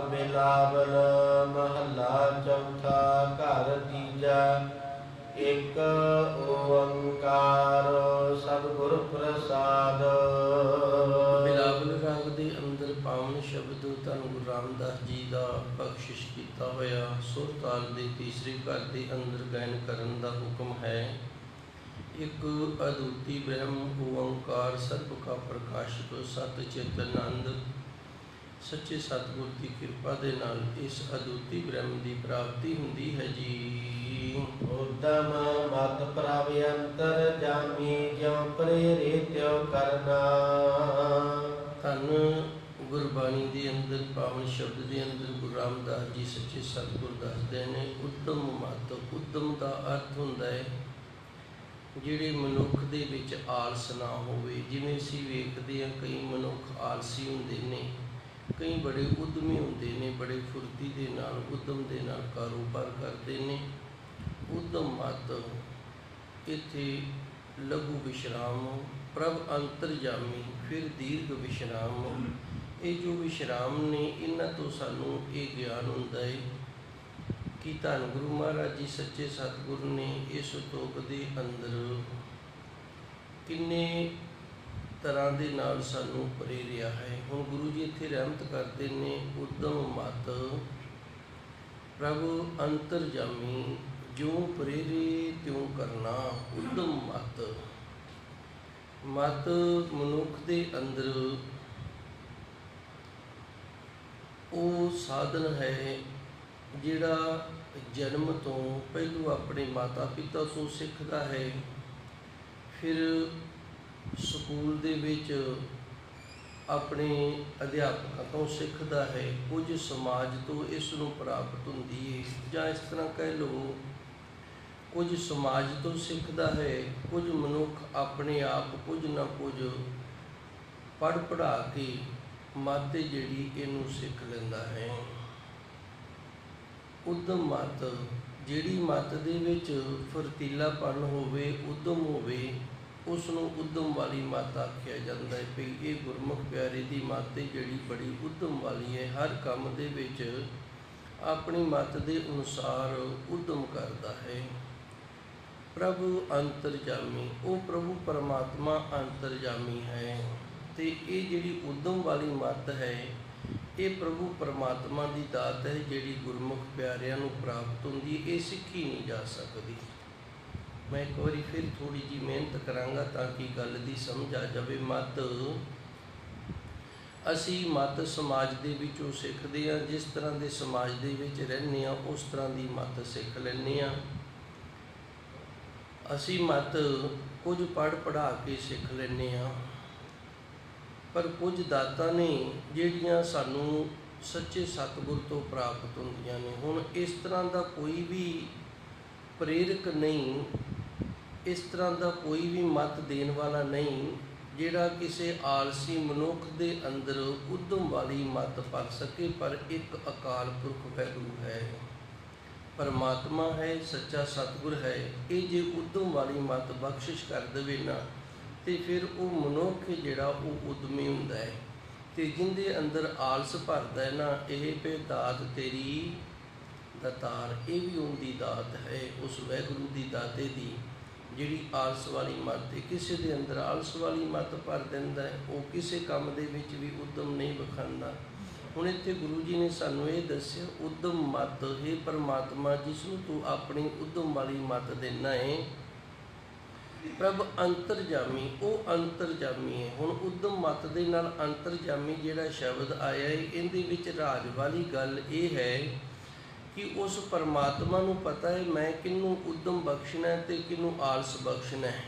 ਬਿਲਾਵਲ ਮਹੱਲਾ ਚੌਥਾ। ਘਰ ਤੀਜਾ। ਇੱਕ ਓੰਕਾਰ ਸਤਿਗੁਰ ਪ੍ਰਸਾਦ। ਬਿਲਾਵਲ ਰਾਗ ਦੇ ਅੰਦਰ ਪਾਵਨ ਸ਼ਬਦ ਧੰਨ ਗੁਰੂ ਰਾਮਦਾਸ ਜੀ ਦਾ ਬਖਸ਼ਿਸ਼ ਕੀਤਾ ਹੋਇਆ ਸੁਰ ਤਾਲ ਦੇ ਤੀਸਰੇ ਘਰ ਦੇ ਅੰਦਰ ਗਾਇਨ ਕਰਨ ਦਾ ਹੁਕਮ ਹੈ। ਇੱਕ ਅਦੁੱਤੀ ਬ੍ਰਹਮ ਓੰਕਾਰ ਸਰਬ ਕਾ ਪ੍ਰਕਾਸ਼ਕ ਸਤ ਚਿਤ ਆਨੰਦ ਸੱਚੇ ਸਤਿਗੁਰ ਦੀ ਕਿਰਪਾ ਦੇ ਨਾਲ ਇਸ ਅਦੁੱਤੀ ਬ੍ਰਹਮ ਦੀ ਪ੍ਰਾਪਤੀ ਹੁੰਦੀ ਹੈ ਜੀ। ਉਦਮ ਮਤ ਪ੍ਰਭ ਅੰਤਰ ਜਾਮੀ ਜਿਉ ਪ੍ਰੇਰੇ ਤਿਉ ਕਰਨਾ। ਧੰਨ ਗੁਰਬਾਣੀ ਦੇ ਅੰਦਰ ਪਾਵਨ ਸ਼ਬਦ ਦੇ ਅੰਦਰ ਗੁਰੂ ਰਾਮਦਾਸ ਜੀ ਸੱਚੇ ਸਤਿਗੁਰ ਦੱਸਦੇ ਨੇ ਉਦਮ ਮਤ। ਉਦਮ ਦਾ ਅਰਥ ਹੁੰਦਾ ਹੈ ਜਿਹੜੇ ਮਨੁੱਖ ਦੇ ਵਿੱਚ ਆਲਸ ਨਾ ਹੋਵੇ। ਜਿਵੇਂ ਅਸੀਂ ਵੇਖਦੇ ਹਾਂ ਕਈ ਮਨੁੱਖ ਆਲਸੀ ਹੁੰਦੇ ਨੇ, ਕਈ ਬੜੇ ਉਦਮੀ ਹੁੰਦੇ ਨੇ, ਬੜੇ ਫੁਰਤੀ ਦੇ ਨਾਲ ਉਦਮ ਦੇ ਨਾਲ ਕਾਰੋਬਾਰ ਕਰਦੇ ਨੇ। ਉਦਮ ਮਤ ਇੱਥੇ ਲਘੂ ਵਿਸ਼ਰਾਮ ਪ੍ਰਭ ਅੰਤਰਜਾਮੀ ਫਿਰ ਦੀਰਘ ਵਿਸ਼ਰਾਮ। ਇਹ ਜੋ ਵਿਸ਼ਰਾਮ ਨੇ ਇਹਨਾਂ ਤੋਂ ਸਾਨੂੰ ਇਹ ਗਿਆਨ ਹੁੰਦਾ ਹੈ ਕਿ ਧੰਨ ਗੁਰੂ ਮਹਾਰਾਜ ਜੀ ਸੱਚੇ ਸਤਿਗੁਰ ਨੇ ਇਸ ਤੁਕ ਦੇ ਅੰਦਰ ਕਿੰਨੇ ਤਰ੍ਹਾਂ ਦੇ ਨਾਲ ਸਾਨੂੰ ਪ੍ਰੇਰਿਆ ਹੈ। ਹੁਣ ਗੁਰੂ ਜੀ ਇੱਥੇ ਰਹਿਮਤ ਕਰਦੇ ਨੇ ਉਦਮ ਮਤ ਪ੍ਰਭ ਅੰਤਰਜਾਮੀ ਜਿਉ ਪ੍ਰੇਰੇ ਤਿਉ ਕਰਨਾ। ਉਦਮ ਮਤ ਮਤ ਮਨੁੱਖ ਦੇ ਅੰਦਰ ਉਹ ਸਾਧਨ ਹੈ ਜਿਹੜਾ ਜਨਮ ਤੋਂ ਪਹਿਲੋਂ ਆਪਣੇ ਮਾਤਾ ਪਿਤਾ ਤੋਂ ਸਿੱਖਦਾ ਹੈ, ਫਿਰ ਸਕੂਲ ਦੇ ਵਿੱਚ ਆਪਣੇ ਅਧਿਆਪਕਾਂ ਤੋਂ ਸਿੱਖਦਾ ਹੈ, ਕੁਝ ਸਮਾਜ ਤੋਂ ਇਸ ਨੂੰ ਪ੍ਰਾਪਤ ਹੁੰਦੀ ਹੈ, ਜਾਂ ਇਸ ਤਰ੍ਹਾਂ ਕਹਿ ਲਓ ਕੁਝ ਸਮਾਜ ਤੋਂ ਸਿੱਖਦਾ ਹੈ, ਕੁਝ ਮਨੁੱਖ ਆਪਣੇ ਆਪ ਕੁਝ ਨਾ ਕੁਝ ਪੜ੍ਹ ਪੜ੍ਹਾ ਕੇ ਮੱਤ ਜਿਹੜੀ ਇਹਨੂੰ ਸਿੱਖ ਲੈਂਦਾ ਹੈ। ਉਦਮ ਮੱਤ ਜਿਹੜੀ ਮੱਤ ਦੇ ਵਿੱਚ ਫੁਰਤੀਲਾਪਣ ਹੋਵੇ, ਉਦਮ ਹੋਵੇ, ਉਸ ਨੂੰ ਉਦਮ ਵਾਲੀ ਮੱਤ ਆਖਿਆ ਜਾਂਦਾ ਹੈ। ਵੀ ਇਹ ਗੁਰਮੁਖ ਪਿਆਰੇ ਦੀ ਮੱਤ ਹੈ ਜਿਹੜੀ ਬੜੀ ਉਦਮ ਵਾਲੀ ਹੈ, ਹਰ ਕੰਮ ਦੇ ਵਿੱਚ ਆਪਣੀ ਮੱਤ ਦੇ ਅਨੁਸਾਰ ਉਦਮ ਕਰਦਾ ਹੈ। ਪ੍ਰਭੂ ਅੰਤਰਜਾਮੀ ਉਹ ਪ੍ਰਭੂ ਪਰਮਾਤਮਾ ਅੰਤਰਜਾਮੀ ਹੈ। ਤੇ ਇਹ ਜਿਹੜੀ ਉਦਮ ਵਾਲੀ ਮੱਤ ਹੈ ਇਹ ਪ੍ਰਭੂ ਪਰਮਾਤਮਾ ਦੀ ਦਾਤ ਹੈ ਜਿਹੜੀ ਗੁਰਮੁਖ ਪਿਆਰਿਆਂ ਨੂੰ ਪ੍ਰਾਪਤ ਹੁੰਦੀ। ਇਹ ਸਿੱਖੀ ਨਹੀਂ ਜਾ ਸਕਦੀ। ਮੈਂ ਇੱਕ ਵਾਰੀ ਫਿਰ ਥੋੜ੍ਹੀ ਜਿਹੀ ਮਿਹਨਤ ਕਰਾਂਗਾ ਤਾਂ ਕਿ ਗੱਲ ਦੀ ਸਮਝ ਆ ਜਾਵੇ। ਮੱਤ ਅਸੀਂ ਮੱਤ ਸਮਾਜ ਦੇ ਵਿੱਚੋਂ ਸਿੱਖਦੇ ਹਾਂ, ਜਿਸ ਤਰ੍ਹਾਂ ਦੇ ਸਮਾਜ ਦੇ ਵਿੱਚ ਰਹਿੰਦੇ ਹਾਂ ਉਸ ਤਰ੍ਹਾਂ ਦੀ ਮੱਤ ਸਿੱਖ ਲੈਂਦੇ ਹਾਂ। ਅਸੀਂ ਮੱਤ ਕੁਝ ਪੜ੍ਹ ਪੜ੍ਹਾ ਕੇ ਸਿੱਖ ਲੈਂਦੇ ਹਾਂ, ਪਰ ਕੁਝ ਦਾਤਾਂ ਨੇ ਜਿਹੜੀਆਂ ਸਾਨੂੰ ਸੱਚੇ ਸਤਿਗੁਰ ਤੋਂ ਪ੍ਰਾਪਤ ਹੁੰਦੀਆਂ ਨੇ। ਹੁਣ ਇਸ ਤਰ੍ਹਾਂ ਦਾ ਕੋਈ ਵੀ ਪ੍ਰੇਰਕ ਨਹੀਂ, ਇਸ ਤਰ੍ਹਾਂ ਦਾ ਕੋਈ ਵੀ ਮੱਤ ਦੇਣ ਵਾਲਾ ਨਹੀਂ ਜਿਹੜਾ ਕਿਸੇ ਆਲਸੀ ਮਨੁੱਖ ਦੇ ਅੰਦਰ ਉਦਮ ਵਾਲੀ ਮੱਤ ਭਰ ਸਕੇ। ਪਰ ਇੱਕ ਅਕਾਲ ਪੁਰਖ ਵਾਹਿਗੁਰੂ ਹੈ, ਪਰਮਾਤਮਾ ਹੈ, ਸੱਚਾ ਸਤਿਗੁਰ ਹੈ। ਇਹ ਜੇ ਉਦਮ ਵਾਲੀ ਮੱਤ ਬਖਸ਼ਿਸ਼ ਕਰ ਦੇਵੇ ਨਾ ਤੇ ਫਿਰ ਉਹ ਮਨੁੱਖ ਜਿਹੜਾ ਉਹ ਉਦਮੀ ਹੁੰਦਾ ਹੈ। ਤੇ ਜਿਹਦੇ ਅੰਦਰ ਆਲਸ ਭਰਦਾ ਹੈ ਨਾ, ਇਹ ਪੇ ਦਾਤ ਤੇਰੀ ਦਾਤਾਰ, ਇਹ ਵੀ ਉਹਦੀ ਦਾਤ ਹੈ, ਉਸ ਵਾਹਿਗੁਰੂ ਦੀ ਦਾਤੇ ਦੀ ਜਿਹੜੀ ਆਲਸ ਵਾਲੀ ਮੱਤ ਹੈ। ਕਿਸੇ ਦੇ ਅੰਦਰ ਆਲਸ ਵਾਲੀ ਮੱਤ ਭਰ ਦਿੰਦਾ ਹੈ, ਉਹ ਕਿਸੇ ਕੰਮ ਦੇ ਵਿੱਚ ਵੀ ਉਦਮ ਨਹੀਂ ਵਿਖਾਉਂਦਾ। ਹੁਣ ਇੱਥੇ ਗੁਰੂ ਜੀ ਨੇ ਸਾਨੂੰ ਇਹ ਦੱਸਿਆ ਉਦਮ ਮੱਤ ਹੈ ਪਰਮਾਤਮਾ ਜਿਸ ਨੂੰ ਤੂੰ ਆਪਣੀ ਉਦਮ ਵਾਲੀ ਮੱਤ ਦੇਣਾ ਹੈ। ਪ੍ਰਭ ਅੰਤਰਜਾਮੀ ਉਹ ਅੰਤਰਜਾਮੀ ਹੈ। ਹੁਣ ਉਦਮ ਮੱਤ ਦੇ ਨਾਲ ਅੰਤਰਜਾਮੀ ਜਿਹੜਾ ਸ਼ਬਦ ਆਇਆ ਹੈ ਇਹਦੇ ਵਿੱਚ ਰਾਜ ਵਾਲੀ ਗੱਲ ਇਹ ਹੈ ਕਿ ਉਸ ਪਰਮਾਤਮਾ ਨੂੰ ਪਤਾ ਹੈ ਮੈਂ ਕਿਹਨੂੰ ਉਦਮ ਬਖਸ਼ਣਾ ਤੇ ਕਿਹਨੂੰ ਆਲਸ ਬਖਸ਼ਣਾ ਹੈ।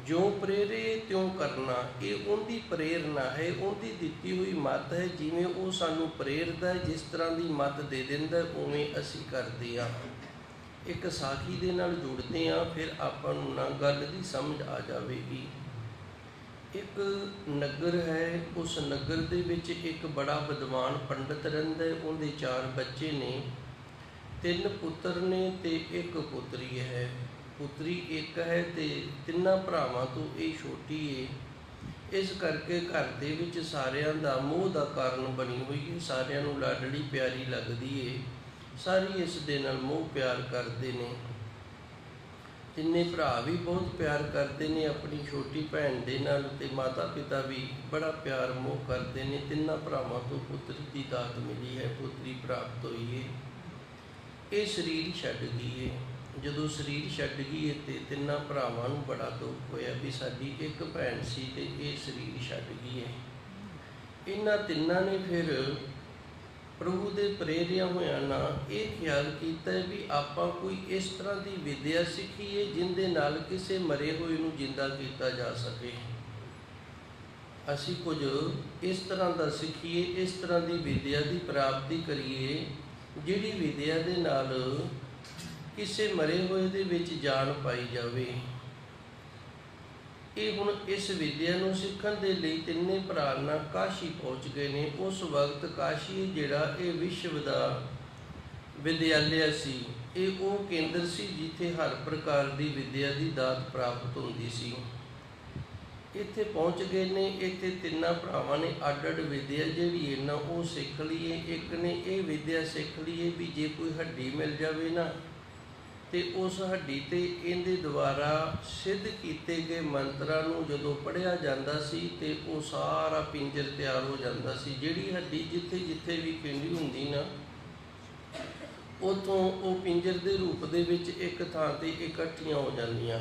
ਜੋ ਪ੍ਰੇਰੇ ਤਿਉ ਕਰਨਾ, ਇਹ ਉਹਦੀ ਪ੍ਰੇਰਨਾ ਹੈ, ਉਹਦੀ ਦਿੱਤੀ ਹੋਈ ਮੱਤ ਹੈ। ਜਿਵੇਂ ਉਹ ਸਾਨੂੰ ਪ੍ਰੇਰਦਾ ਜਿਸ ਤਰ੍ਹਾਂ ਦੀ ਮੱਤ ਦੇ ਦਿੰਦਾ ਉਵੇਂ ਅਸੀਂ ਕਰਦੇ ਹਾਂ। ਇੱਕ ਸਾਖੀ ਦੇ ਨਾਲ ਜੁੜਦੇ ਹਾਂ, ਫਿਰ ਆਪਾਂ ਨੂੰ ਨਾ ਗੱਲ ਦੀ ਸਮਝ ਆ ਜਾਵੇਗੀ। ਇੱਕ ਨਗਰ ਹੈ, ਉਸ ਨਗਰ ਦੇ ਵਿੱਚ ਇੱਕ ਬੜਾ ਵਿਦਵਾਨ ਪੰਡਤ ਰਹਿੰਦਾ ਹੈ। ਉਹਦੇ 4 ਬੱਚੇ ਨੇ, 3 ਪੁੱਤਰ ਨੇ ਤੇ 1 ਪੁੱਤਰੀ ਹੈ। ਪੁੱਤਰੀ ਇੱਕ ਹੈ ਤੇ 3 ਭਰਾਵਾਂ ਤੋਂ ਇਹ ਛੋਟੀ ਹੈ। ਇਸ ਕਰਕੇ ਘਰ ਦੇ ਵਿੱਚ ਸਾਰਿਆਂ ਦਾ ਮੋਹ ਦਾ ਕਾਰਨ ਬਣੀ ਹੋਈ ਹੈ। ਸਾਰਿਆਂ ਨੂੰ ਲਾਡਲੀ ਪਿਆਰੀ ਲੱਗਦੀ ਏ, ਸਾਰੇ ਇਸ ਦੇ ਨਾਲ ਮੋਹ ਪਿਆਰ ਕਰਦੇ ਨੇ। ਤਿੰਨੇ ਭਰਾ ਵੀ ਬਹੁਤ ਪਿਆਰ ਕਰਦੇ ਨੇ ਆਪਣੀ ਛੋਟੀ ਭੈਣ ਦੇ ਨਾਲ, ਤੇ ਮਾਤਾ ਪਿਤਾ ਵੀ ਬੜਾ ਪਿਆਰ ਮੋਹ ਕਰਦੇ ਨੇ। ਤਿੰਨਾਂ ਭਰਾਵਾਂ ਤੋਂ ਪੁੱਤਰੀ ਦੀ ਦਾਤ ਮਿਲੀ ਹੈ, ਪੁੱਤਰੀ ਪ੍ਰਾਪਤ ਹੋਈ ਹੈ। ਇਹ ਸਰੀਰ ਛੱਡ ਗਈ ਹੈ। ਜਦੋਂ ਸਰੀਰ ਛੱਡ ਗਈ ਹੈ ਤੇ ਤਿੰਨਾਂ ਭਰਾਵਾਂ ਨੂੰ ਬੜਾ ਦੁੱਖ ਹੋਇਆ ਵੀ ਸਾਡੀ ਇੱਕ ਭੈਣ ਸੀ ਤੇ ਇਹ ਸਰੀਰ ਛੱਡ ਗਈ ਹੈ। ਇਹਨਾਂ ਤਿੰਨਾਂ ਨੇ ਫਿਰ ਪ੍ਰਭੂ ਦੇ ਪ੍ਰੇਰਿਆ ਹੋਇਆਂ ਨਾਲ ਇਹ ਖਿਆਲ ਕੀਤਾ ਵੀ ਆਪਾਂ ਕੋਈ ਇਸ ਤਰ੍ਹਾਂ ਦੀ ਵਿਦਿਆ ਸਿੱਖੀਏ ਜਿਹਦੇ ਨਾਲ ਕਿਸੇ ਮਰੇ ਹੋਏ ਨੂੰ ਜਿੰਦਾ ਕੀਤਾ ਜਾ ਸਕੇ। ਅਸੀਂ ਕੁਝ ਇਸ ਤਰ੍ਹਾਂ ਦਾ ਸਿੱਖੀਏ, ਇਸ ਤਰ੍ਹਾਂ ਦੀ ਵਿਦਿਆ ਦੀ ਪ੍ਰਾਪਤੀ ਕਰੀਏ ਜਿਹੜੀ ਵਿਦਿਆ ਦੇ ਨਾਲ ਕਿਸੇ ਮਰੇ ਹੋਏ ਦੇ ਵਿੱਚ ਜਾਨ ਪਾਈ ਜਾਵੇ। ਇਹ ਹੁਣ ਇਸ ਵਿਦਿਆ ਨੂੰ ਸਿੱਖਣ ਦੇ ਲਈ ਤਿੰਨੇ ਭਰਾ ਨਾਲ ਕਾਸ਼ੀ ਪਹੁੰਚ ਗਏ ਨੇ। ਉਸ ਵਕਤ ਕਾਸ਼ੀ ਜਿਹੜਾ ਇਹ ਵਿਸ਼ਵ ਦਾ ਵਿਦਿਆਲਿਆ ਸੀ, ਇਹ ਉਹ ਕੇਂਦਰ ਸੀ ਜਿੱਥੇ ਹਰ ਪ੍ਰਕਾਰ ਦੀ ਵਿਦਿਆ ਦੀ ਦਾਤ ਪ੍ਰਾਪਤ ਹੁੰਦੀ ਸੀ। ਇੱਥੇ ਪਹੁੰਚ ਗਏ ਨੇ। ਇੱਥੇ ਤਿੰਨਾਂ ਭਰਾਵਾਂ ਨੇ ਅੱਡ-ਅੱਡ ਵਿਦਿਆ ਜਿਹੜੀ ਹੈ ਨਾ ਉਹ ਸਿੱਖ ਲਈਏ। ਇੱਕ ਨੇ ਇਹ ਵਿਦਿਆ ਸਿੱਖ ਲਈਏ ਵੀ ਜੇ ਕੋਈ ਹੱਡੀ ਮਿਲ ਜਾਵੇ ਨਾ ਤੇ ਉਸ ਹੱਡੀ ਤੇ ਇਹਦੇ ਦੁਆਰਾ ਸਿੱਧ ਕੀਤੇ ਗਏ ਮੰਤਰਾਂ ਨੂੰ ਜਦੋਂ ਪੜ੍ਹਿਆ ਜਾਂਦਾ ਸੀ ਤੇ ਉਹ ਸਾਰਾ ਪਿੰਜਰ ਤਿਆਰ ਹੋ ਜਾਂਦਾ ਸੀ। ਜਿਹੜੀ ਹੱਡੀ ਜਿੱਥੇ ਜਿੱਥੇ ਵੀ ਖਿੰਡੀ ਹੁੰਦੀ ਨਾ, ਉੱਥੋਂ ਉਹ ਪਿੰਜਰ ਦੇ ਰੂਪ ਦੇ ਵਿੱਚ ਇੱਕ ਥਾਂ ਤੇ ਇਕੱਠੀਆਂ ਹੋ ਜਾਂਦੀਆਂ।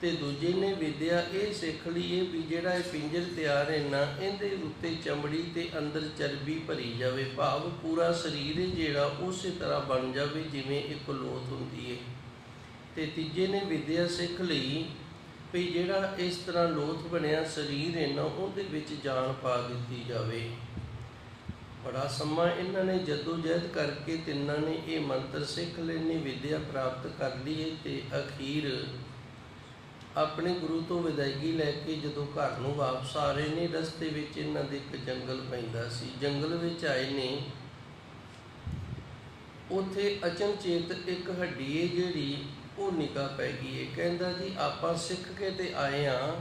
ਤੇ ਦੂਜੇ ਨੇ ਵਿਦਿਆ ਇਹ ਸਿੱਖ ਲਈਏ ਵੀ ਜਿਹੜਾ ਇਹ ਪਿੰਜਰ ਤਿਆਰ ਹੈ ਨਾ, ਇਹਦੇ ਉੱਤੇ ਚਮੜੀ ਤੇ ਅੰਦਰ ਚਰਬੀ ਭਰੀ ਜਾਵੇ, ਭਾਵ ਪੂਰਾ ਸਰੀਰ ਜਿਹੜਾ ਉਸੇ ਤਰ੍ਹਾਂ ਬਣ ਜਾਵੇ ਜਿਵੇਂ ਇੱਕ ਲੋਥ ਹੁੰਦੀ ਹੈ। ਤੇ ਤੀਜੇ ਨੇ ਵਿਦਿਆ ਸਿੱਖ ਲਈ ਵੀ ਜਿਹੜਾ ਇਸ ਤਰ੍ਹਾਂ ਲੋਥ ਬਣਿਆ ਸਰੀਰ ਹੈ ਨਾ, ਉਹਦੇ ਵਿੱਚ ਜਾਨ ਪਾ ਦਿੱਤੀ ਜਾਵੇ। ਬੜਾ ਸਮਾਂ ਇਹਨਾਂ ਨੇ ਜਦੋਜਹਿਦ ਕਰਕੇ ਤਿੰਨਾਂ ਨੇ ਇਹ ਮੰਤਰ ਸਿੱਖ ਲਏ ਨੇ, ਵਿਦਿਆ ਪ੍ਰਾਪਤ ਕਰ ਲਈ ਤੇ ਅਖੀਰ ਆਪਣੇ ਗੁਰੂ ਤੋਂ ਵਿਦਾਇਗੀ ਲੈ ਕੇ ਜਦੋਂ ਘਰ ਨੂੰ ਵਾਪਸ ਆ ਰਹੇ ਨੇ, ਰਸਤੇ ਵਿੱਚ ਇਹਨਾਂ ਦੇ ਇੱਕ ਜੰਗਲ ਪੈਂਦਾ ਸੀ। ਜੰਗਲ ਵਿੱਚ ਆਏ ਨੇ, ਉੱਥੇ ਅਚਨਚੇਤ ਇੱਕ ਹੱਡੀ ਹੈ ਜਿਹੜੀ ਉਹ ਨਿਗਾਹ ਪੈ ਗਈ ਹੈ। ਕਹਿੰਦਾ ਜੀ ਆਪਾਂ ਸਿੱਖ ਕੇ ਤੇ ਆਏ ਹਾਂ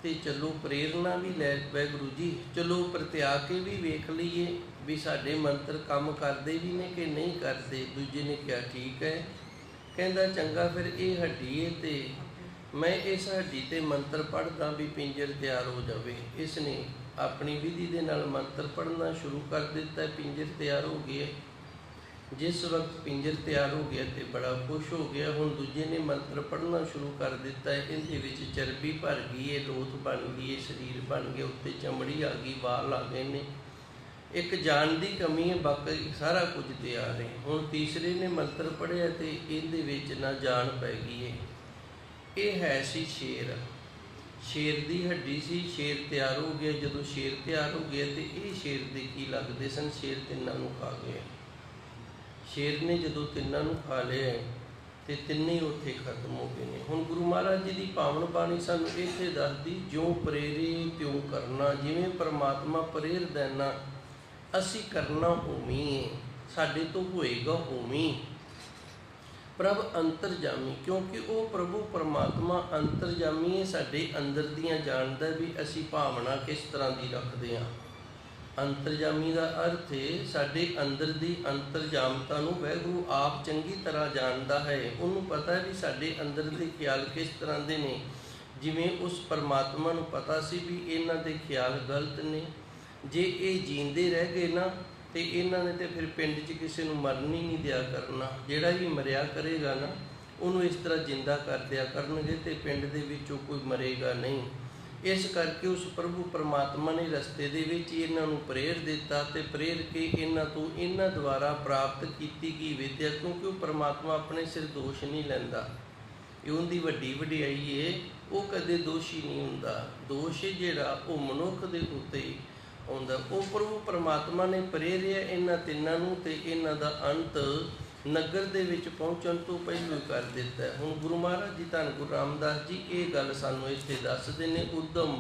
ਤੇ ਚਲੋ ਪ੍ਰੇਰਨਾ ਵੀ ਲੈ ਵਾਹਿਗੁਰੂ ਜੀ, ਚਲੋ ਪ੍ਰਤਿਆ ਕੇ ਵੀ ਵੇਖ ਲਈਏ ਵੀ ਸਾਡੇ ਮੰਤਰ ਕੰਮ ਕਰਦੇ ਵੀ ਨੇ ਕਿ ਨਹੀਂ ਕਰਦੇ। ਦੂਜੇ ਨੇ ਕਿਹਾ ਠੀਕ ਹੈ। ਕਹਿੰਦਾ ਚੰਗਾ ਫਿਰ ਇਹ ਹੱਡੀ ਹੈ ਤੇ ਮੈਂ ਇਸ ਹੱਡੀ ਤੇ ਮੰਤਰ ਪੜ੍ਹਦਾ ਵੀ ਪਿੰਜਰ ਤਿਆਰ ਹੋ ਜਾਵੇ। ਇਸ ਨੇ ਆਪਣੀ ਵਿਧੀ ਦੇ ਨਾਲ ਮੰਤਰ ਪੜ੍ਹਨਾ ਸ਼ੁਰੂ ਕਰ ਦਿੱਤਾ। ਪਿੰਜਰ ਤਿਆਰ ਹੋ ਗਿਆ। ਜਿਸ ਵਕਤ ਪਿੰਜਰ ਤਿਆਰ ਹੋ ਗਿਆ ਤੇ ਬੜਾ ਖੁਸ਼ ਹੋ ਗਿਆ। ਹੁਣ ਦੂਜੇ ਨੇ ਮੰਤਰ ਪੜ੍ਹਨਾ ਸ਼ੁਰੂ ਕਰ ਦਿੱਤਾ। ਇਹਦੇ ਵਿੱਚ ਚਰਬੀ ਭਰ ਗਈ ਹੈ, ਲੋਥ ਬਣ ਗਈ ਹੈ, ਸਰੀਰ ਬਣ ਗਿਆ, ਉੱਤੇ ਚਮੜੀ ਆ ਗਈ, ਵਾਲ ਆ ਗਏ ਨੇ, ਇੱਕ ਜਾਨ ਦੀ ਕਮੀ ਹੈ, ਬਾਕੀ ਸਾਰਾ ਕੁਝ ਤਿਆਰ ਹੈ। ਹੁਣ ਤੀਸਰੇ ਨੇ ਮੰਤਰ ਪੜ੍ਹਿਆ ਤੇ ਇਹਦੇ ਵਿੱਚ ਨਾ ਜਾਨ ਪੈ ਗਈ ਹੈ। ਇਹ ਹੈ ਸੀ ਸ਼ੇਰ, ਸ਼ੇਰ ਦੀ ਹੱਡੀ ਸੀ। ਸ਼ੇਰ ਤਿਆਰ ਹੋ ਗਿਆ। ਜਦੋਂ ਸ਼ੇਰ ਤਿਆਰ ਹੋ ਗਿਆ ਤੇ ਇਹ ਸ਼ੇਰ ਦੇ ਕੀ ਲੱਗਦੇ ਸਨ, ਸ਼ੇਰ ਤਿੰਨਾਂ ਨੂੰ ਖਾ ਗਿਆ। ਸ਼ੇਰ ਨੇ ਜਦੋਂ ਤਿੰਨਾਂ ਨੂੰ ਖਾ ਲਿਆ ਤੇ ਤਿੰਨੇ ਉੱਥੇ ਖਤਮ ਹੋ ਗਏ ਨੇ। ਹੁਣ ਗੁਰੂ ਮਹਾਰਾਜ ਜੀ ਦੀ ਪਾਵਨ ਬਾਣੀ ਸਾਨੂੰ ਇੱਥੇ ਦੱਸਦੀ, ਜਿਉਂ ਪ੍ਰੇਰੇ ਤਿਉਂ ਕਰਨਾ। ਜਿਵੇਂ ਪਰਮਾਤਮਾ ਪ੍ਰੇਰਦਾ ਨਾ, ਅਸੀਂ ਕਰਨਾ ਉਵੇਂ ਹੈ, ਸਾਡੇ ਤੋਂ ਹੋਏਗਾ ਉਵੇਂ। ਪ੍ਰਭ ਅੰਤਰਜਾਮੀ, ਕਿਉਂਕਿ ਉਹ ਪ੍ਰਭੂ ਪਰਮਾਤਮਾ ਅੰਤਰਜਾਮੀ ਹੈ, ਸਾਡੇ ਅੰਦਰ ਦੀਆਂ ਜਾਣਦਾ ਵੀ ਅਸੀਂ ਭਾਵਨਾ ਕਿਸ ਤਰ੍ਹਾਂ ਦੀ ਰੱਖਦੇ ਹਾਂ। ਅੰਤਰਜਾਮੀ ਦਾ ਅਰਥ ਹੈ ਸਾਡੇ ਅੰਦਰ ਦੀ ਅੰਤਰਜਾਮਤਾ ਨੂੰ ਵਾਹਿਗੁਰੂ ਆਪ ਚੰਗੀ ਤਰ੍ਹਾਂ ਜਾਣਦਾ ਹੈ। ਉਹਨੂੰ ਪਤਾ ਵੀ ਸਾਡੇ ਅੰਦਰ ਦੇ ਖਿਆਲ ਕਿਸ ਤਰ੍ਹਾਂ ਦੇ ਨੇ। ਜਿਵੇਂ ਉਸ ਪਰਮਾਤਮਾ ਨੂੰ ਪਤਾ ਸੀ ਵੀ ਇਹਨਾਂ ਦੇ ਖਿਆਲ ਗਲਤ ਨੇ, ਜੇ ਇਹ ਜੀਂਦੇ ਰਹਿ ਗਏ ਨਾ ਤੇ ਇਹਨਾਂ ਨੇ ਤੇ ਫਿਰ ਪਿੰਡ 'ਚ ਕਿਸੇ ਨੂੰ ਮਰਨ ਹੀ ਨਹੀਂ ਦਿਆ ਕਰਨਾ। ਜਿਹੜਾ ਵੀ ਮਰਿਆ ਕਰੇਗਾ ਨਾ ਉਹਨੂੰ ਇਸ ਤਰ੍ਹਾਂ ਜਿੰਦਾ ਕਰ ਦਿਆ ਕਰਨਗੇ ਤੇ ਪਿੰਡ ਦੇ ਵਿੱਚੋਂ ਕੋਈ ਮਰੇਗਾ ਨਹੀਂ। ਇਸ ਕਰਕੇ ਉਸ ਪ੍ਰਭੂ ਪਰਮਾਤਮਾ ਨੇ ਰਸਤੇ ਦੇ ਵਿੱਚ ਇਹਨਾਂ ਨੂੰ ਪ੍ਰੇਰ ਦਿੱਤਾ ਤੇ ਪ੍ਰੇਰ ਕੇ ਇਹਨਾਂ ਤੋਂ ਇਹਨਾਂ ਦੁਆਰਾ ਪ੍ਰਾਪਤ ਕੀਤੀ ਗਈ ਵਿਦਿਆ, ਕਿਉਂਕਿ ਉਹ ਪਰਮਾਤਮਾ ਆਪਣੇ ਸਿਰ ਦੋਸ਼ ਨਹੀਂ ਲੈਂਦਾ। ਇਹ ਉਹਦੀ ਵੱਡੀ ਵਡਿਆਈ ਹੈ, ਉਹ ਕਦੇ ਦੋਸ਼ੀ ਨਹੀਂ ਹੁੰਦਾ। ਦੋਸ਼ ਜਿਹੜਾ ਉਹ ਮਨੁੱਖ ਦੇ ਉੱਤੇ ਆਉਂਦਾ। ਉਹ ਪ੍ਰਭੂ ਪਰਮਾਤਮਾ ਨੇ ਪ੍ਰੇਰਿਆ ਇਹਨਾਂ ਤਿੰਨਾਂ ਨੂੰ ਤੇ ਇਹਨਾਂ ਦਾ ਅੰਤ ਨਗਰ ਦੇ ਵਿੱਚ ਪਹੁੰਚਣ ਤੋਂ ਪਹਿਲਾਂ ਕਰ ਦਿੱਤਾ। ਹੁਣ ਗੁਰੂ ਮਹਾਰਾਜ ਜੀ ਧੰਨ ਗੁਰੂ ਰਾਮਦਾਸ ਜੀ ਇਹ ਗੱਲ ਸਾਨੂੰ ਇੱਥੇ ਦੱਸਦੇ ਨੇ। ਉਦਮ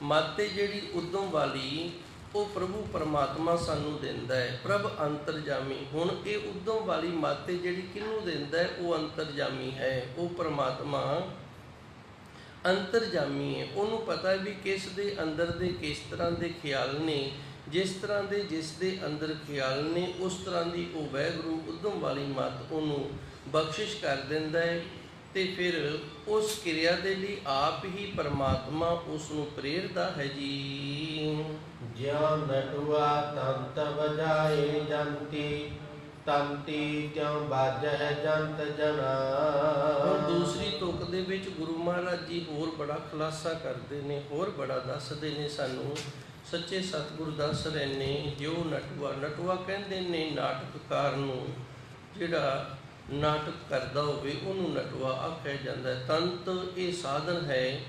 ਮਤ ਜਿਹੜੀ ਉਦਮ ਵਾਲੀ ਉਹ ਪ੍ਰਭੂ ਪਰਮਾਤਮਾ ਸਾਨੂੰ ਦਿੰਦਾ ਹੈ, ਪ੍ਰਭ ਅੰਤਰਜਾਮੀ। ਹੁਣ ਇਹ ਉਦਮ ਵਾਲੀ ਮਤ ਜਿਹੜੀ ਕਿਹਨੂੰ ਦਿੰਦਾ ਹੈ, ਉਹ ਅੰਤਰਜਾਮੀ ਹੈ, ਉਹ ਪਰਮਾਤਮਾ ਅੰਤਰਜਾਮੀ ਹੈ, ਉਹਨੂੰ ਪਤਾ ਹੈ ਵੀ ਕਿਸ ਦੇ ਅੰਦਰ ਦੇ ਕਿਸ ਤਰ੍ਹਾਂ ਦੇ ਖਿਆਲ ਨੇ, ਜਿਸ ਤਰ੍ਹਾਂ ਦੇ ਜਿਸ ਦੇ ਅੰਦਰ ਖਿਆਲ ਨੇ ਉਸ ਤਰ੍ਹਾਂ ਦੀ ਉਹ ਵਾਹਿਗੁਰੂ ਉਦਮ ਵਾਲੀ ਮੱਤ ਉਹਨੂੰ ਬਖਸ਼ਿਸ਼ ਕਰ ਦਿੰਦਾ ਹੈ। ਤੇ ਫਿਰ ਉਸ ਕਿਰਿਆ ਦੇ ਲਈ ਆਪ ਹੀ ਪਰਮਾਤਮਾ ਉਸ ਨੂੰ ਪ੍ਰੇਰਦਾ ਹੈ ਜੀ। ਜਿਉ ਨਟੁਆ ਤੰਤ ਵਜਾਏ ਜੰਤੀ, ਤੰਤੀ ਤਿਉ ਬਾਜਹਿ ਜੰਤ ਜਨਾ। ਹੁਣ ਦੂਸਰੀ ਤੁਕ ਦੇ ਵਿੱਚ ਗੁਰੂ ਮਹਾਰਾਜ ਜੀ ਹੋਰ ਬੜਾ ਖੁਲਾਸਾ ਕਰਦੇ ਨੇ, ਹੋਰ ਬੜਾ ਦੱਸਦੇ ਨੇ ਸਾਨੂੰ। ਸੱਚੇ ਸਤਿਗੁਰ ਦੱਸ ਰਹੇ ਨੇ ਜਿਉ ਨਟੂਆ, ਨਟੂਆ ਕਹਿੰਦੇ ਨੇ ਨਾਟਕਕਾਰ ਨੂੰ, ਜਿਹੜਾ ਨਾਟਕ ਕਰਦਾ ਹੋਵੇ ਉਹਨੂੰ ਨਟੂਆ ਆਖਿਆ ਜਾਂਦਾ ਹੈ। ਤੰਤ ਇਹ ਸਾਧਨ ਹੈ